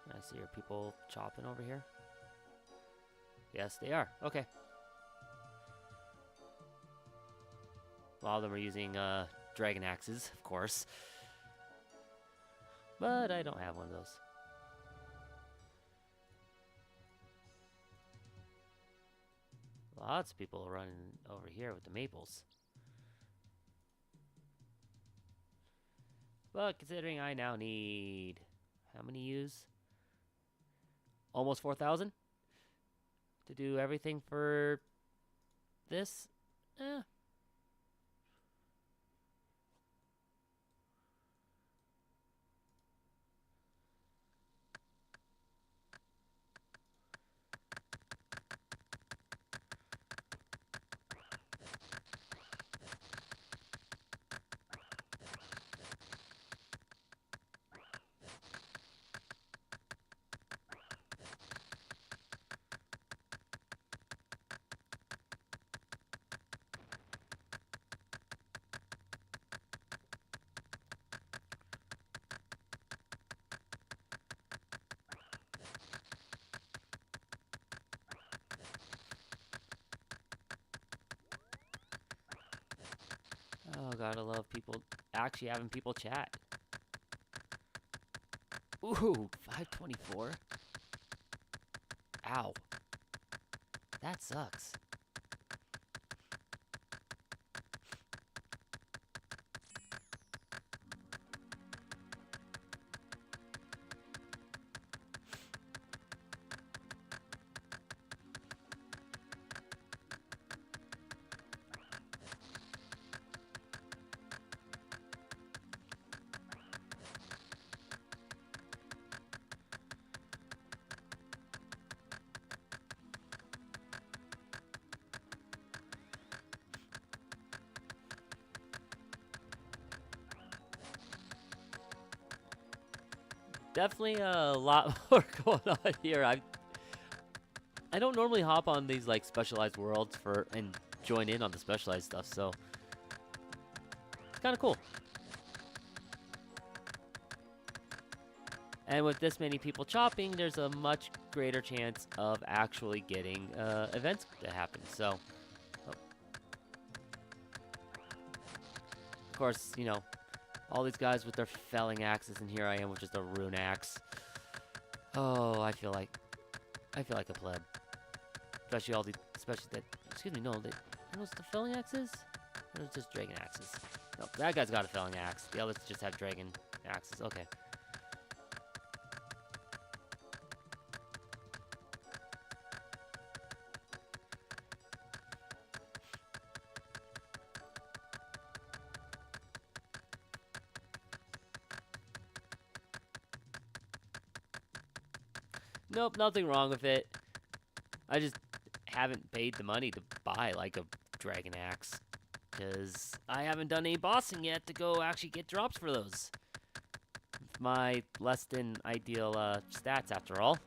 I see, are people chopping over here? Yes, they are. Okay. A lot of them are using dragon axes, of course. But I don't have one of those. Lots of people running over here with the maples. But considering I now need... how many ewes? Almost 4,000? To do everything for this? Oh, gotta love people actually having people chat. Ooh, 524. Ow. That sucks. Definitely a lot more going on here. I don't normally hop on these like specialized worlds and join in on the specialized stuff, so it's kind of cool. And with this many people chopping, there's a much greater chance of actually getting events to happen. So, of course, you know, all these guys with their felling axes, and here I am with just a rune axe. Oh, I feel like a pleb. Especially that. Excuse me, no, are those the felling axes? Or is just dragon axes? No, that guy's got a felling axe. The others just have dragon axes. Okay. Nope, nothing wrong with it. I just haven't paid the money to buy like a dragon axe, because I haven't done any bossing yet to go actually get drops for those. My less than ideal stats after all.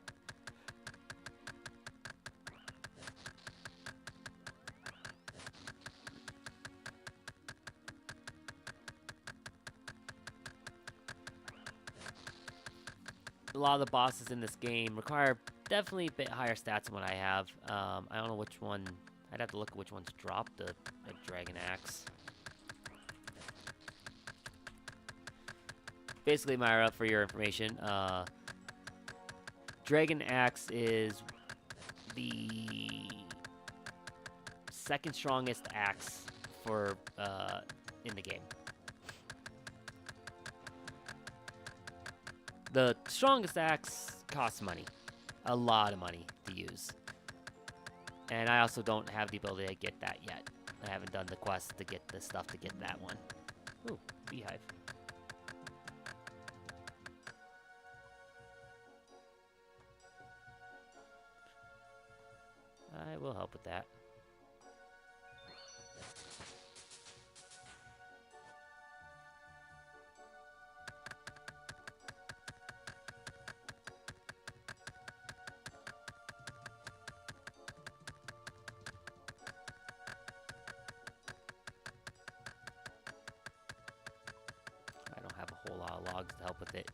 A lot of the bosses in this game require definitely a bit higher stats than what I have. I don't know which one. I'd have to look at which one's dropped a dragon axe. Basically, Myra, for your information, dragon axe is the second strongest axe for in the game. The strongest axe costs money. A lot of money to use. And I also don't have the ability to get that yet. I haven't done the quest to get the stuff to get that one. Ooh, beehive. I will help with that. logs to help with it.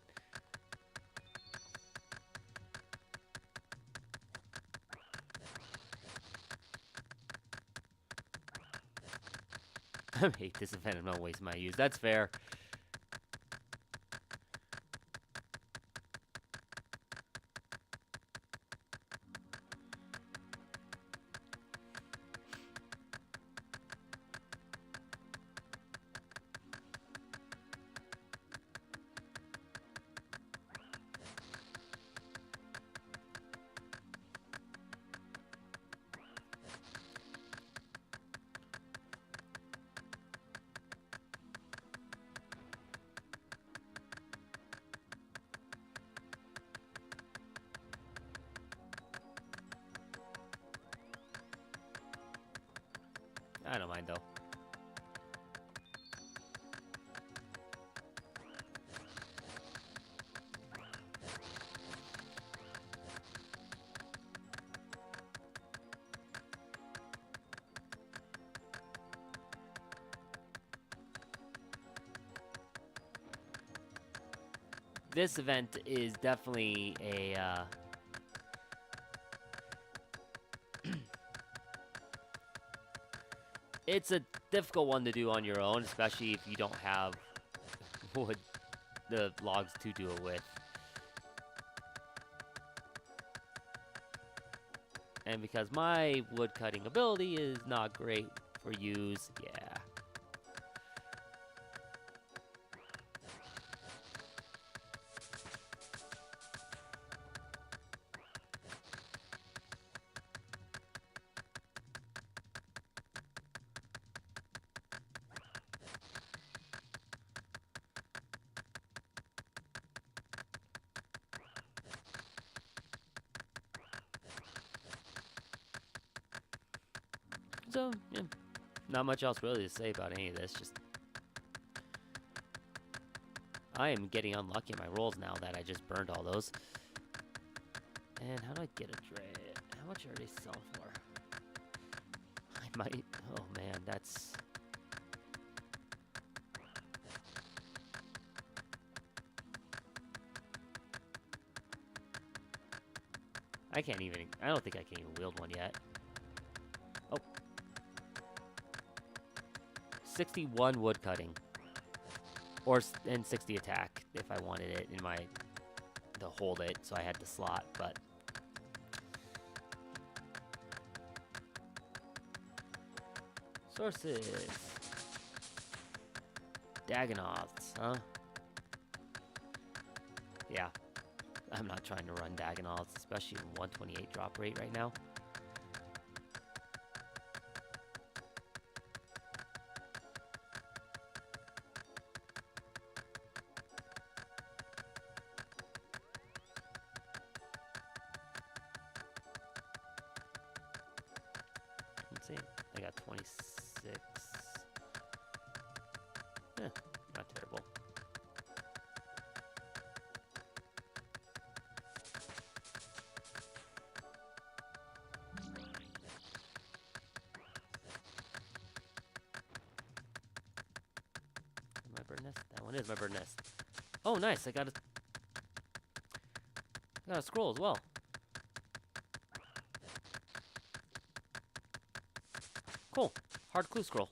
I hate this event. I'm not wasting my use. That's fair. I don't mind though. This event is definitely a it's a difficult one to do on your own, especially if you don't have wood, the logs to do it with. And because my wood cutting ability is not great for use, yeah. So, yeah, not much else really to say about any of this. Just, I am getting unlucky in my rolls now that I just burned all those. And how do I get a dray? How much are they selling for? I might, oh man, that's... I can't even, I don't think I can even wield one yet. Oh. 61 wood cutting. Or, and 60 attack if I wanted it in my, to hold it, so I had the slot, but. Sources. Dagonoths, huh? Yeah. I'm not trying to run Dagonoths, especially in 128 drop rate right now. Let's see. I got 26. Eh, not terrible. My bird nest? That one is my bird nest. Oh, nice. I got a scroll as well. Cool. Hard clue scroll.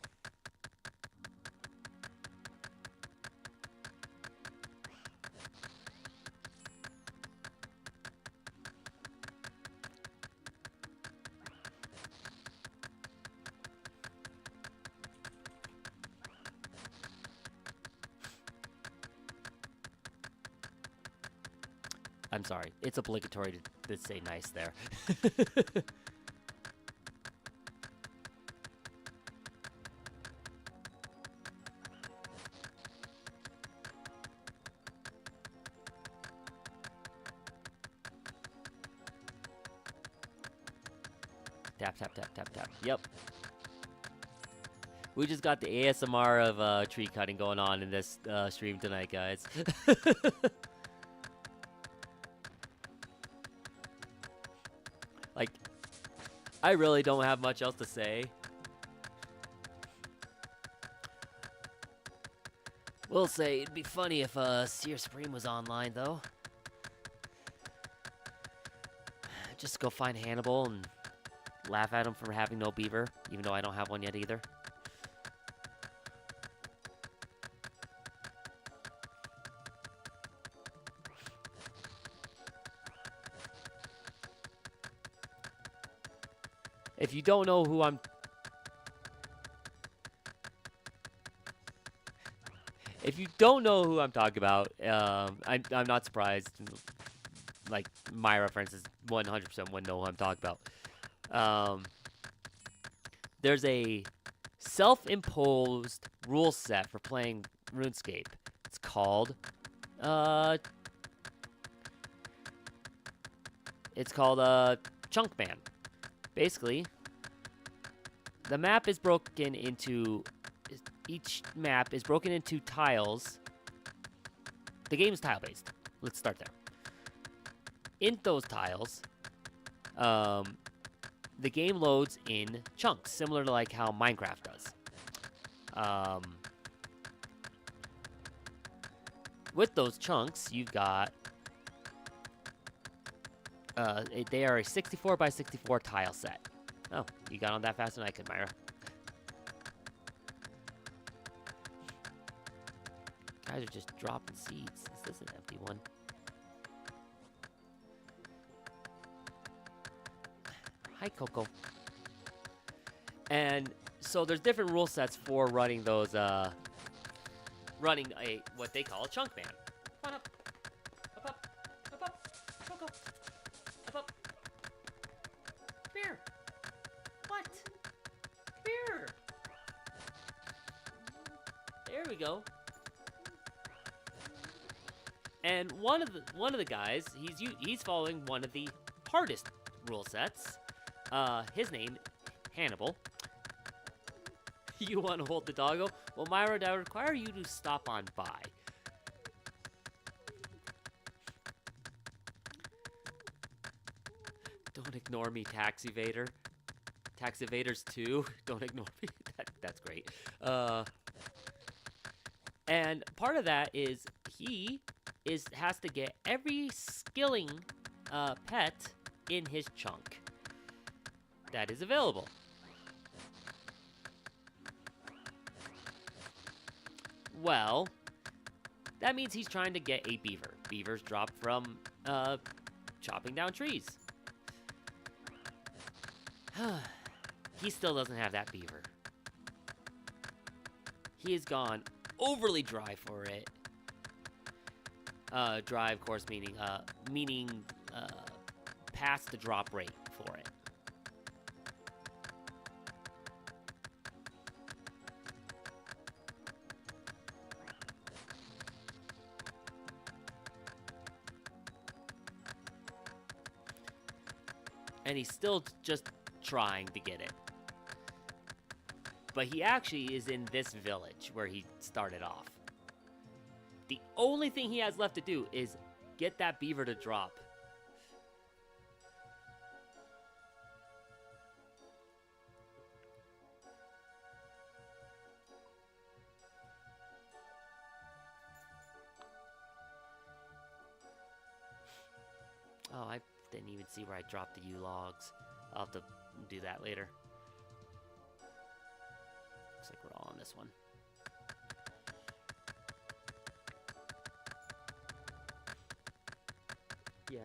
I'm sorry. It's obligatory to say nice there. Tap, tap, tap, tap, tap. Yep. We just got the ASMR of tree cutting going on in this stream tonight, guys. Like, I really don't have much else to say. Will say it'd be funny if Seer Supreme was online though. Just go find Hannibal and laugh at him for having no beaver, even though I don't have one yet either. If you don't know who I'm talking about, I'm not surprised. Like Myra, for instance, 100% wouldn't know who I'm talking about. There's a self-imposed rule set for playing RuneScape. It's called Chunk Man. Basically, the map is broken into, each map is broken into tiles. The game is tile-based. Let's start there. In those tiles, the game loads in chunks, similar to like how Minecraft does. With those chunks, you've got they are a 64 by 64 tile set. Oh, you got on that faster than I could, Myra. Guys are just dropping seeds. Is this an empty one? Hi, Coco. And so there's different rule sets for running those, running what they call a chunk man. Come on up. Up. Coco. Up. Come here. What? Come here. There we go. And one of the guys, he's following one of the hardest rule sets. His name, Hannibal. You want to hold the doggo? Well, Myra, that would require you to stop on by. Don't ignore me, Tax Evader. Tax Evaders 2. Don't ignore me. That's great. And part of that is he has to get every skilling pet in his chunk that is available. Well, that means he's trying to get a beaver. Beavers drop from chopping down trees. He still doesn't have that beaver. He has gone overly dry for it. Dry, of course, meaning past the drop rate for it. And he's still just trying to get it. But he actually is in this village where he started off. The only thing he has left to do is get that beaver to drop. Oh, I didn't even see where I dropped the U logs. I'll have to do that later. Looks like we're all on this one. Yeah.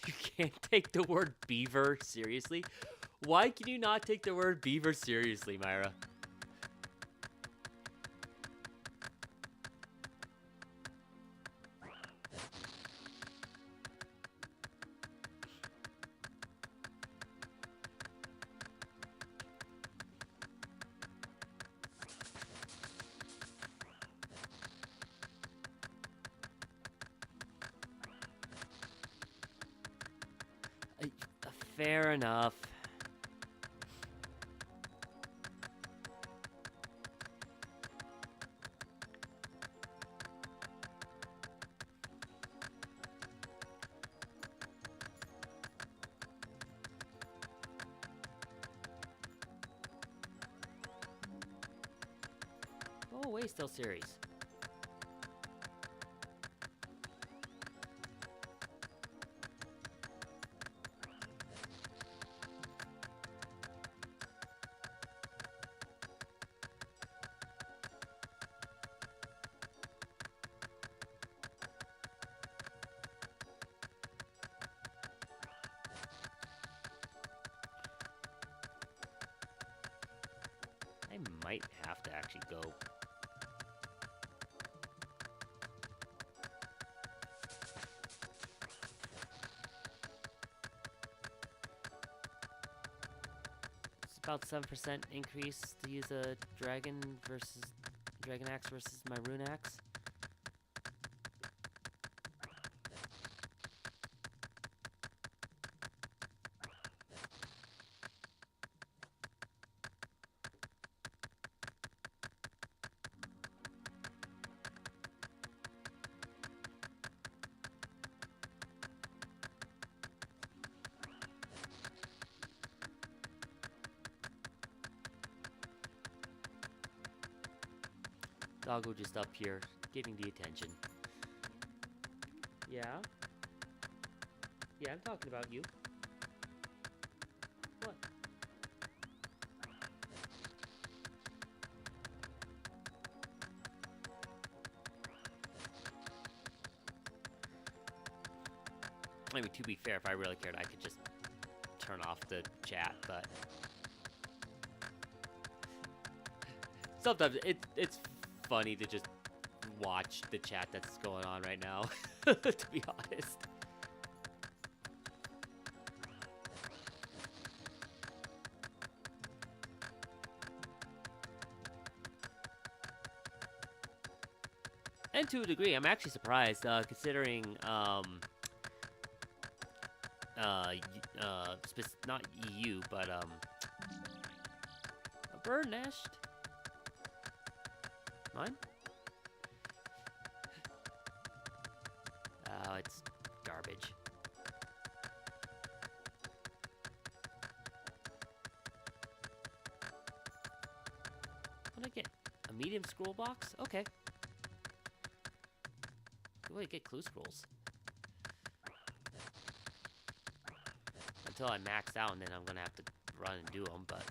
You can't take the word beaver seriously? Why can you not take the word beaver seriously, Myra? Fair enough. Go away, Still Series. I might have to actually go. It's about 7% increase to use a Dragon Axe versus my Rune Axe. Doggo just up here, getting the attention. Yeah? Yeah, I'm talking about you. What? I mean, to be fair, if I really cared, I could just turn off the chat, but... Sometimes it's funny to just watch the chat that's going on right now, to be honest. And to a degree, I'm actually surprised, considering, not EU, but, a bird nest. Mine? Oh, it's garbage. What did I get? A medium scroll box? Okay. Good way to get clue scrolls. Until I max out, and then I'm gonna have to run and do them, but...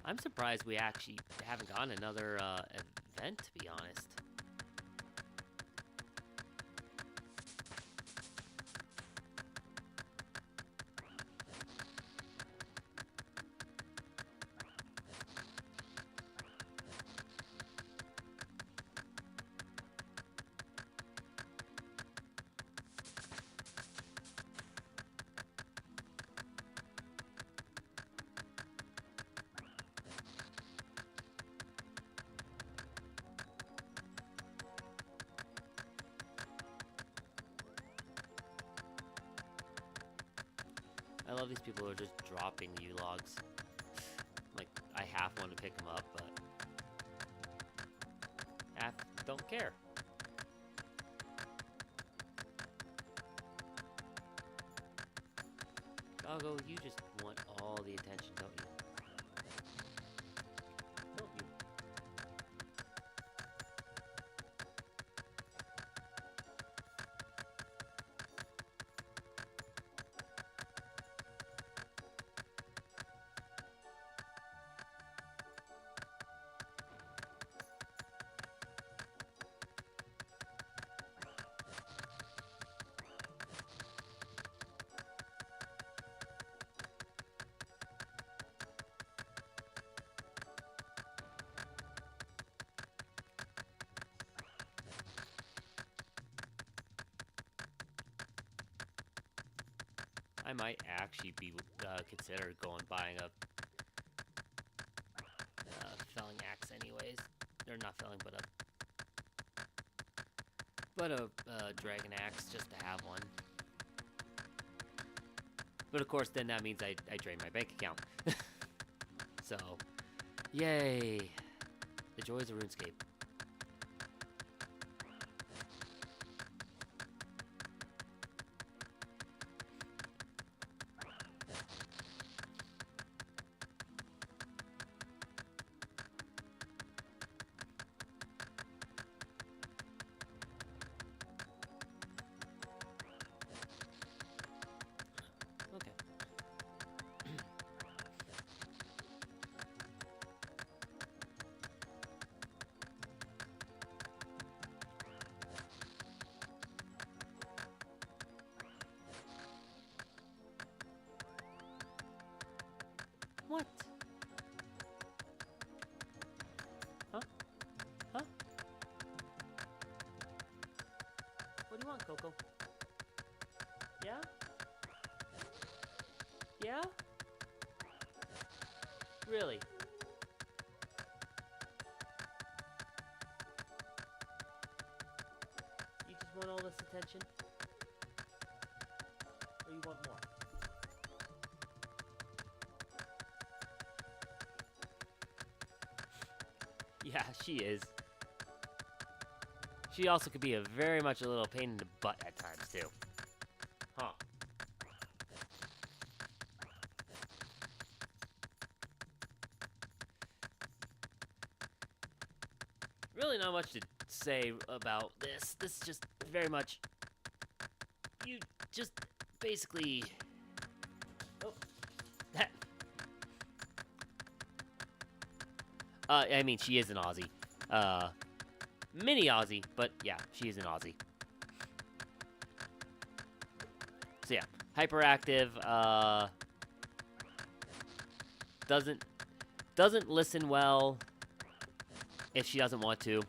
I'm surprised we actually haven't gotten another event, to be honest. I love these people who are just dropping the U-logs. Like, I half want to pick them up, but half don't care. Doggo, you just want all the attention, don't you? Don't you? I might actually be consider buying a felling axe, anyways. Or not felling, but a dragon axe just to have one. But of course, then that means I drain my bank account. So, yay! The joys of RuneScape. What? Huh? Huh? What do you want, Coco? Yeah? Yeah? Really? You just want all this attention? Or you want more? Yeah, she is. She also could be very much a little pain in the butt at times, too. Huh. Really not much to say about this. This is just very much... You just basically... Oh. That... I mean, she is an Aussie. Mini Aussie, but yeah, she is an Aussie. So yeah, hyperactive, doesn't listen well if she doesn't want to.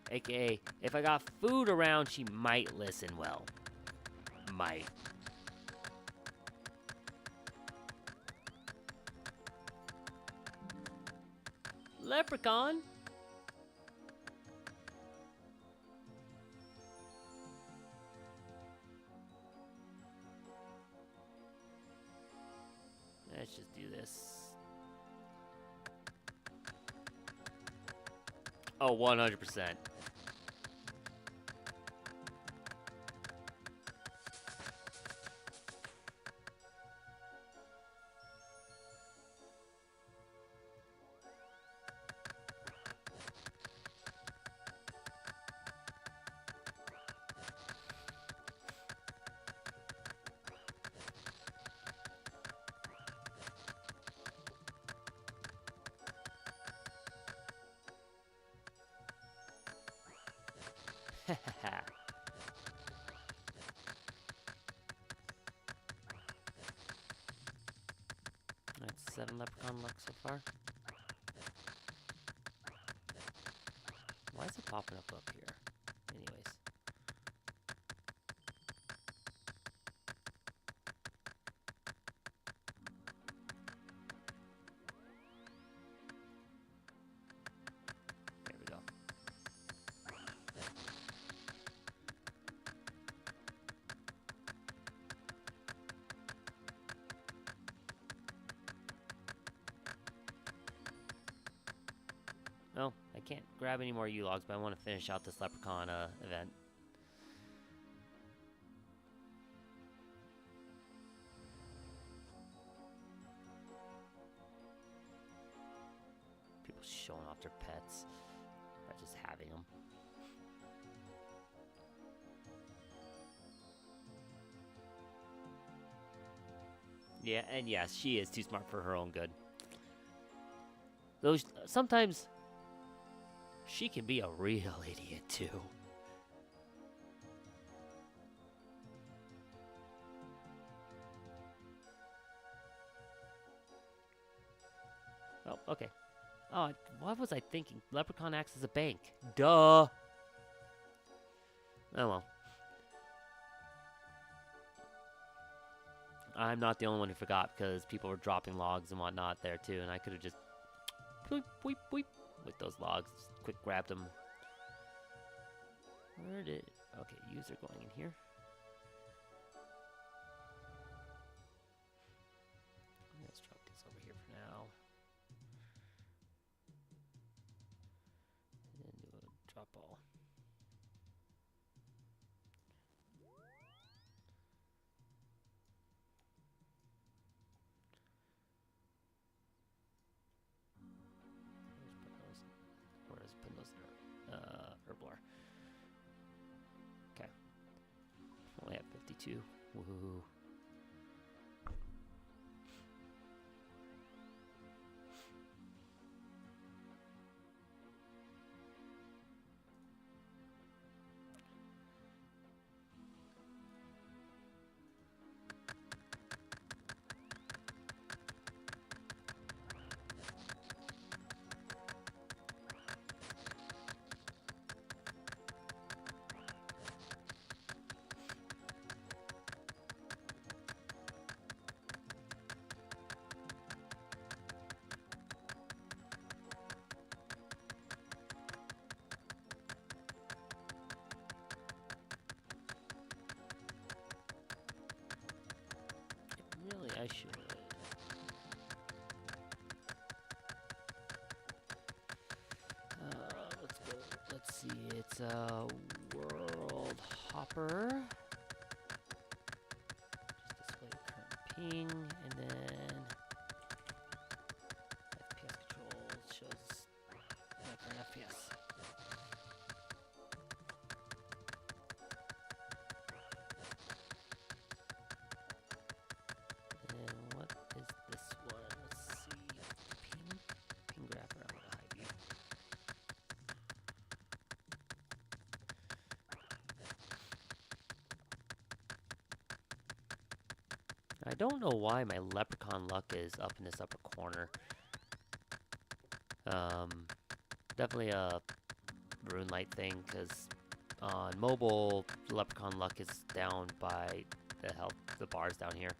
AKA, if I got food around, she might listen well. Might. Leprechaun? Let's just do this. Oh, 100%. That's 7 leprechaun luck so far. Why is it popping up here? Anyways. There we go. No, I can't grab any more U-logs, but I want to finish out this leprechaun event. People showing off their pets by just having them. Yeah, and yes, she is too smart for her own good. Those sometimes she can be a real idiot too. Oh, okay. Oh, what was I thinking? Leprechaun acts as a bank. Duh. Oh well. I'm not the only one who forgot because people were dropping logs and whatnot there too, and I could have just boop, boop, boop, with those logs. Just quick grabbed them. Where did... Okay, user going in here. Let's drop these over here for now. And do a drop all. Where's Pindos? Herblar. Okay. Only at 52. Woohoo. World Hopper. Just display current ping, and then FPS control shows current FPS. And what is this one? Let's see. Ping graph around the high view. I don't know why my leprechaun luck is up in this upper corner. Definitely a rune light thing, because on mobile, leprechaun luck is down by the bars down here.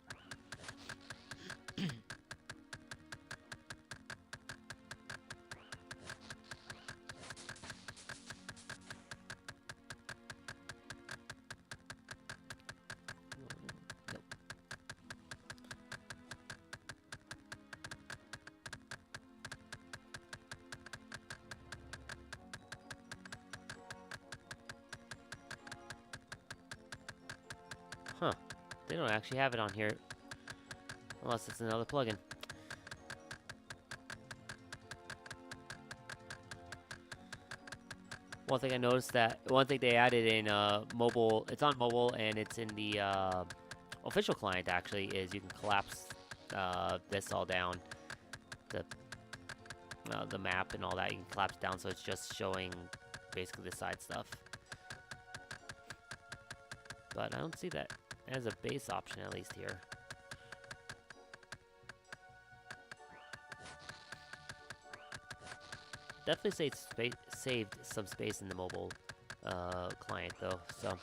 Huh. They don't actually have it on here. Unless it's another plugin. One thing I noticed one thing they added in mobile, it's on mobile and it's in the official client actually, is you can collapse this all down. The map and all that, you can collapse down so it's just showing basically the side stuff. But I don't see that as a base option, at least here. Definitely saved some space in the mobile client though, so.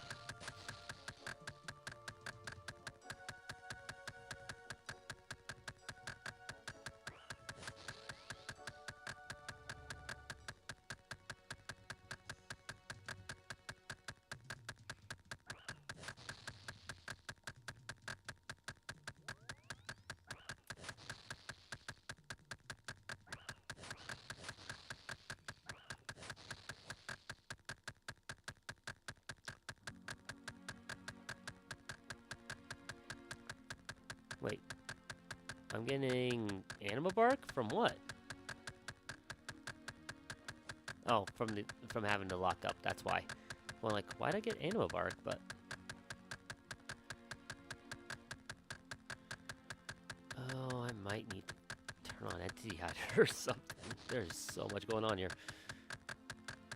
Wait, I'm getting anima bark from what? Oh, from having to lock up. That's why. Well, like, why'd I get anima bark? But oh, I might need to turn on entity hider or something. There's so much going on here.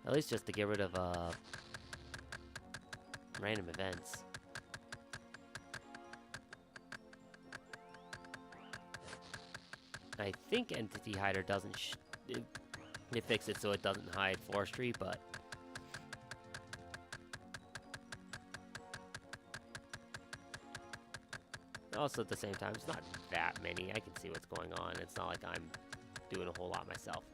At least just to get rid of random events. I think entity hider doesn't it fixed it so it doesn't hide forestry, but also at the same time, it's not that many. I can see what's going on. It's not like I'm doing a whole lot myself.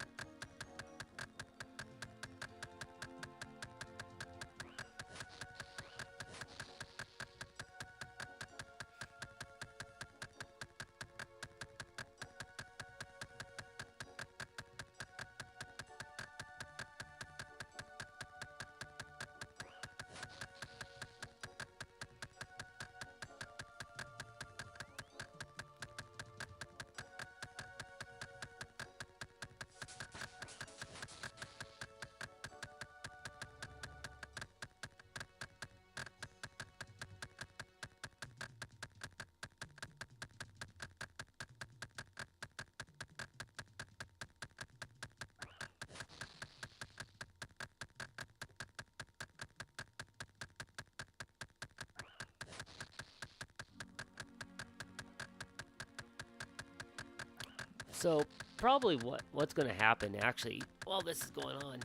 So probably what's going to happen actually while this is going on,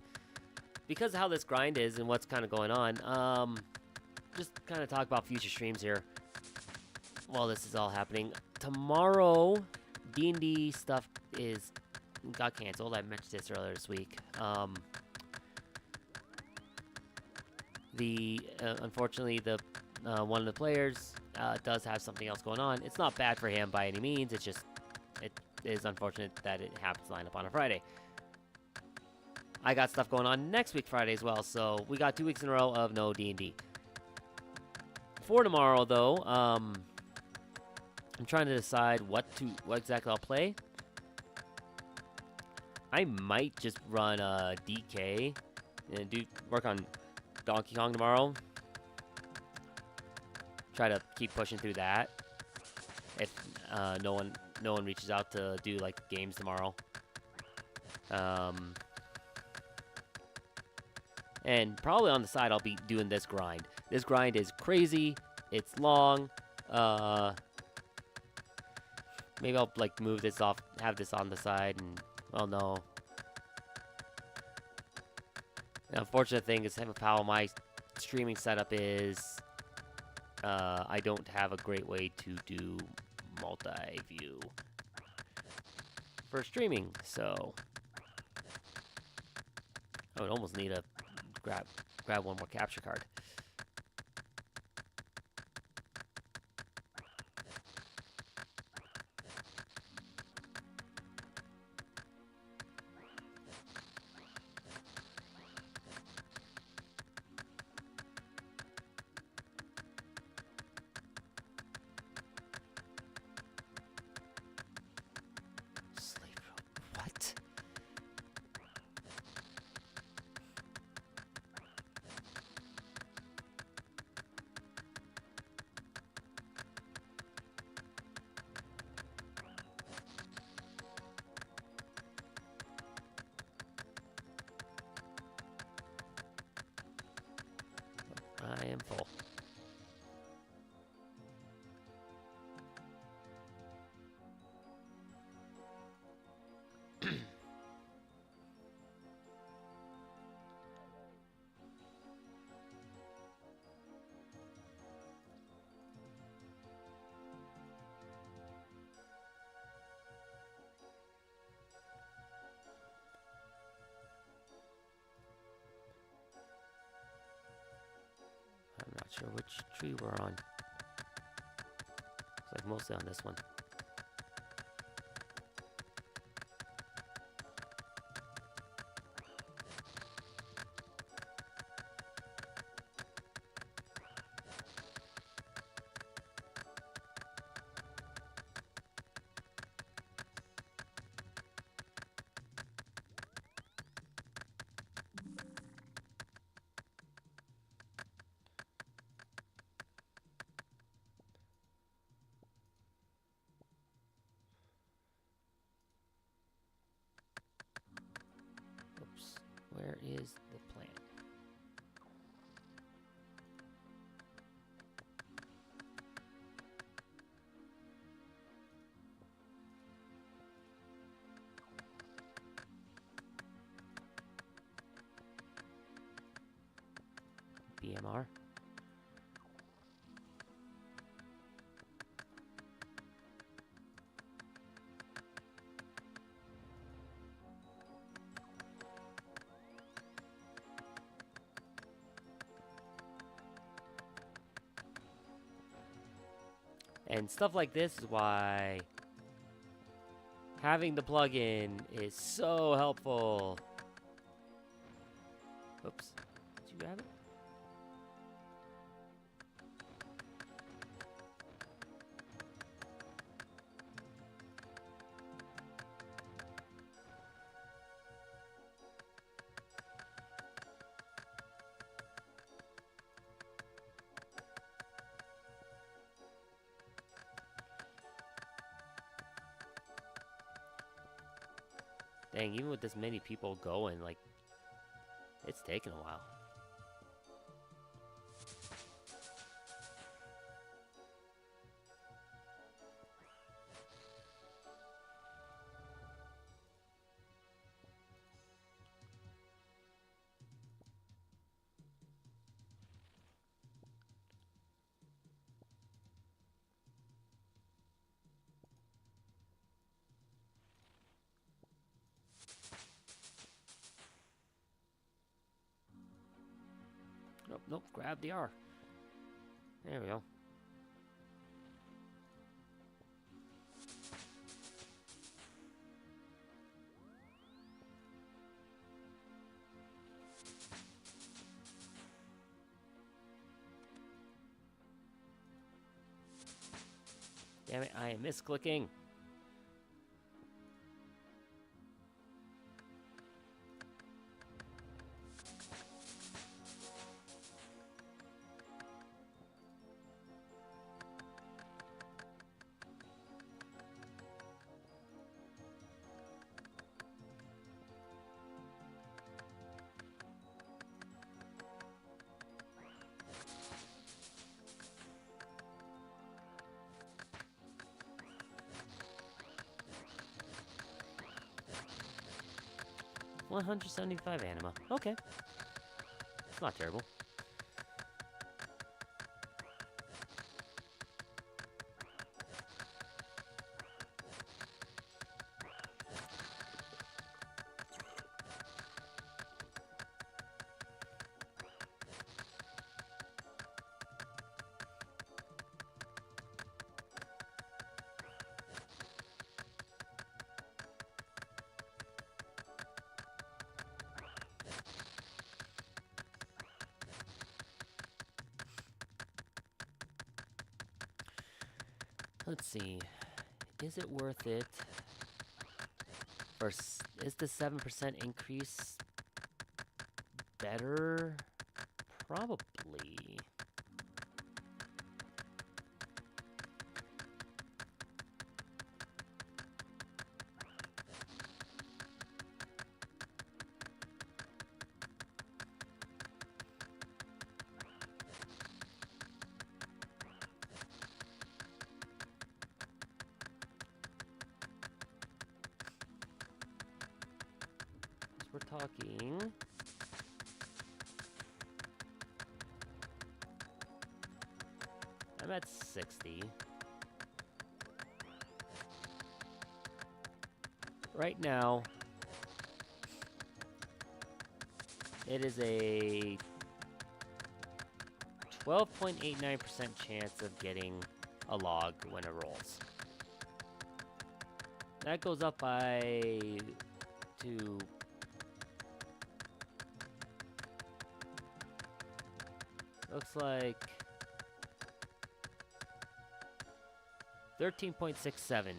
because of how this grind is and what's kind of going on, just kind of talk about future streams here while this is all happening. Tomorrow, D&D stuff got canceled. I mentioned this earlier this week. Unfortunately, one of the players does have something else going on. It's not bad for him by any means. It is unfortunate that it happens to line up on a Friday. I got stuff going on next week Friday as well, so we got 2 weeks in a row of no D&D. For tomorrow, though, I'm trying to decide what exactly I'll play. I might just run DK and work on Donkey Kong tomorrow. Try to keep pushing through that. If no one reaches out to do like games tomorrow. And probably on the side I'll be doing this grind. This grind is crazy. It's long. Maybe I'll like move this off, have this on the side, and well, no. The unfortunate thing is how my streaming setup is. I don't have a great way to do multi-view for streaming, so I would almost need to grab one more capture card. What? I am full. I'm not sure which tree we're on. Looks like mostly on this one. Oops. Where is the plant? BMR. And stuff like this is why having the plugin is so helpful. Oops. Did you grab it? Dang, even with this many people going, like, it's taken a while. Nope, nope, grab the R. There we go. Damn it, I am misclicking. $175 anima. Okay. It's not terrible. Let's see. Is it worth it? Is the 7% increase better? Probably. We're talking. I'm at 60. Right now, it is a 12.89% chance of getting a log when it rolls. That goes up to looks like 13.67.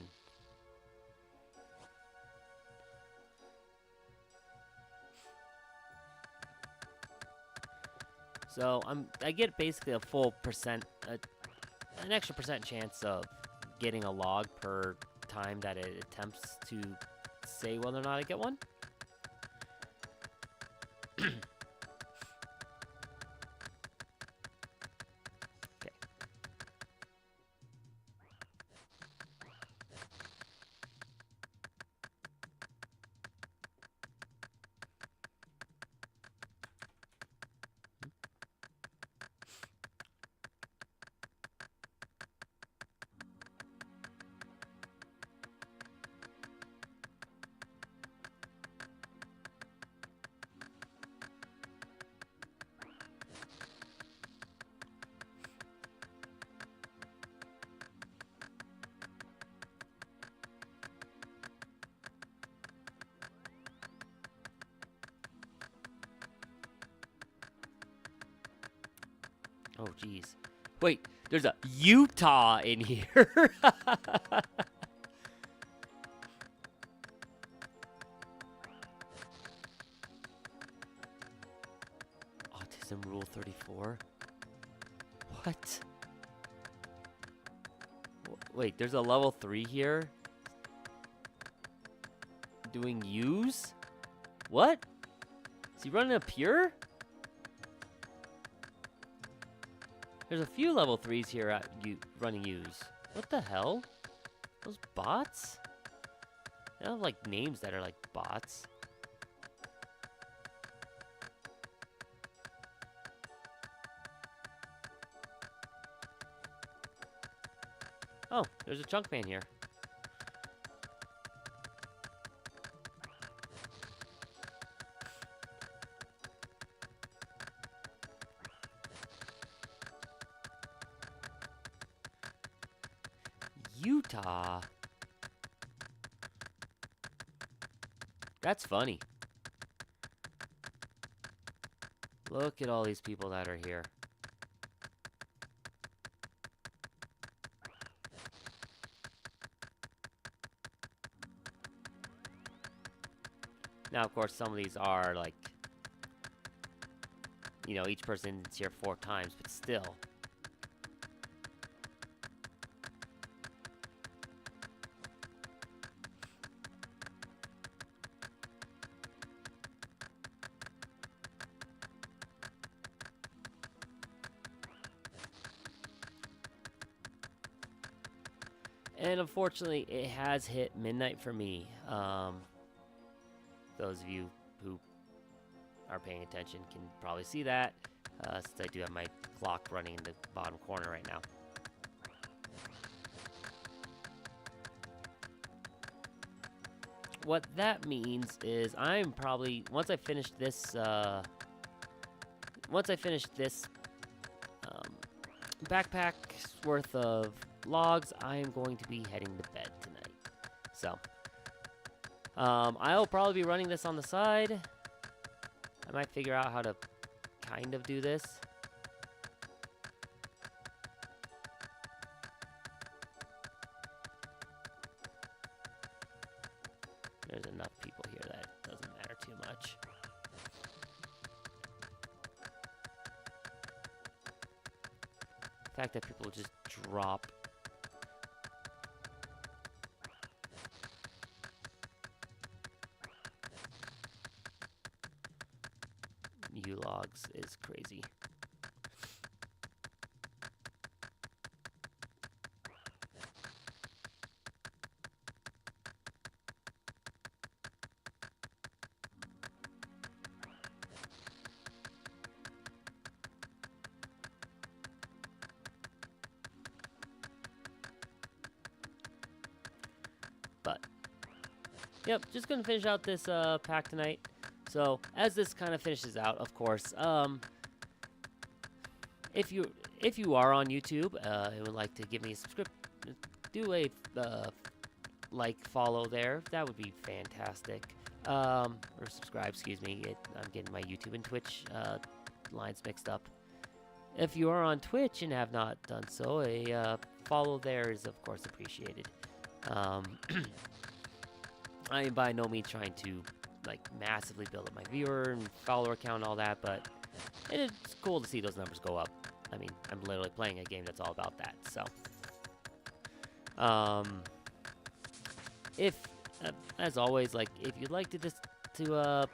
So I get basically a full percent, an extra percent chance of getting a log per time that it attempts to say whether or not I get one. Oh, geez. Wait, there's a Utah in here. Autism Rule 34? What? Wait, there's a level 3 here? Doing use? What? Is he running a pure? There's a few level 3s here at running use. What the hell? Those bots? They have like names that are like bots. Oh, there's a chunk man here. Utah. That's funny. Look at all these people that are here. Now, of course, some of these are like, you know, each person's here 4 times, but still. And unfortunately, it has hit midnight for me. Those of you who are paying attention can probably see that, since I do have my clock running in the bottom corner right now. What that means is I'm probably, once I finish this backpack's worth of logs, I am going to be heading to bed tonight. So, I'll probably be running this on the side. I might figure out how to kind of do this. There's enough people here that it doesn't matter too much. The fact that people just drop logs is crazy. But, yep, just gonna finish out this pack tonight. So, as this kind of finishes out, of course, if you are on YouTube and would like to give me a subscribe, do a like, follow there. That would be fantastic. Or subscribe, excuse me. I'm getting my YouTube and Twitch lines mixed up. If you are on Twitch and have not done so, a follow there is, of course, appreciated. I am by no means trying to like massively build up my viewer and follower count and all that, but it's cool to see those numbers go up. I mean, I'm literally playing a game that's all about that. So, if as always, like if you'd like to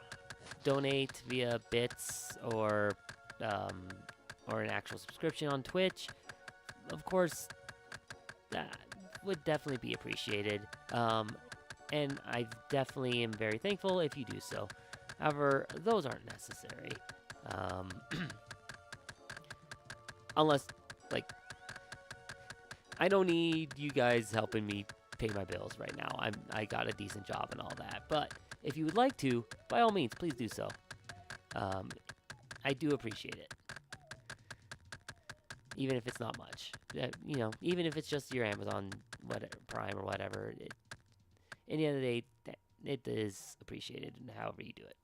donate via bits or an actual subscription on Twitch, of course, that would definitely be appreciated. And I definitely am very thankful if you do so. However, those aren't necessary. Unless, like, I don't need you guys helping me pay my bills right now. I got a decent job and all that. But if you would like to, by all means, please do so. I do appreciate it. Even if it's not much. You know, even if it's just your Amazon Prime or whatever. In the end of the day, it is appreciated in however you do it.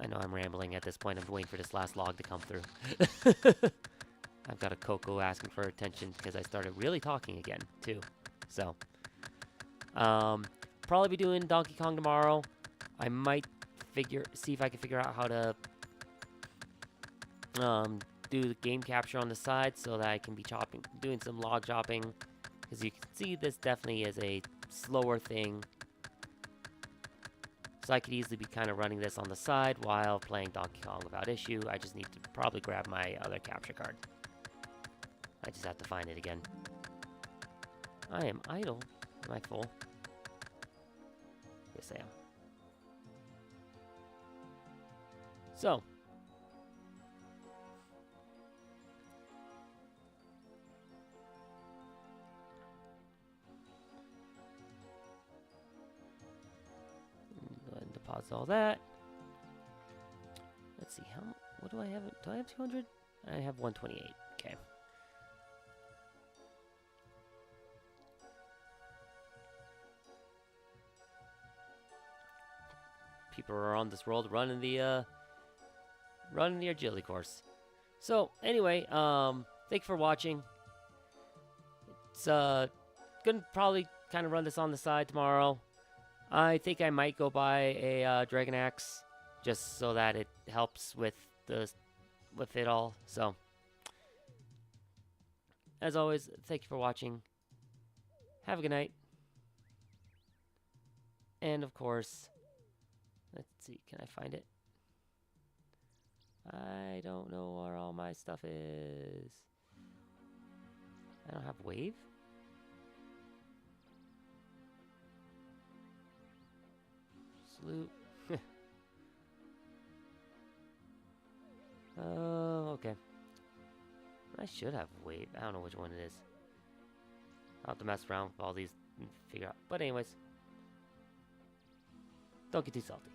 I know I'm rambling at this point. I'm waiting for this last log to come through. I've got a Coco asking for attention because I started really talking again, too. So, probably be doing Donkey Kong tomorrow. I might see if I can figure out how to do the game capture on the side so that I can be doing some log chopping. As you can see, this definitely is a slower thing. So I could easily be kind of running this on the side while playing Donkey Kong without issue. I just need to probably grab my other capture card. I just have to find it again. I am idle. Am I full? Yes, I am. So. Go ahead and deposit all that. Let's see, what do I have? Do I have 200? I have 128. Okay. People are on this world running the agility course. So anyway, thank you for watching. It's gonna probably kind of run this on the side tomorrow. I think I might go buy a Dragon Axe just so that it helps with it all. So, as always, thank you for watching. Have a good night. And of course, let's see, can I find it? I don't know where all my stuff is. I don't have wave? Salute. Oh, okay. I should have wave. I don't know which one it is. I'll have to mess around with all these and figure out. But anyways, don't get too salty.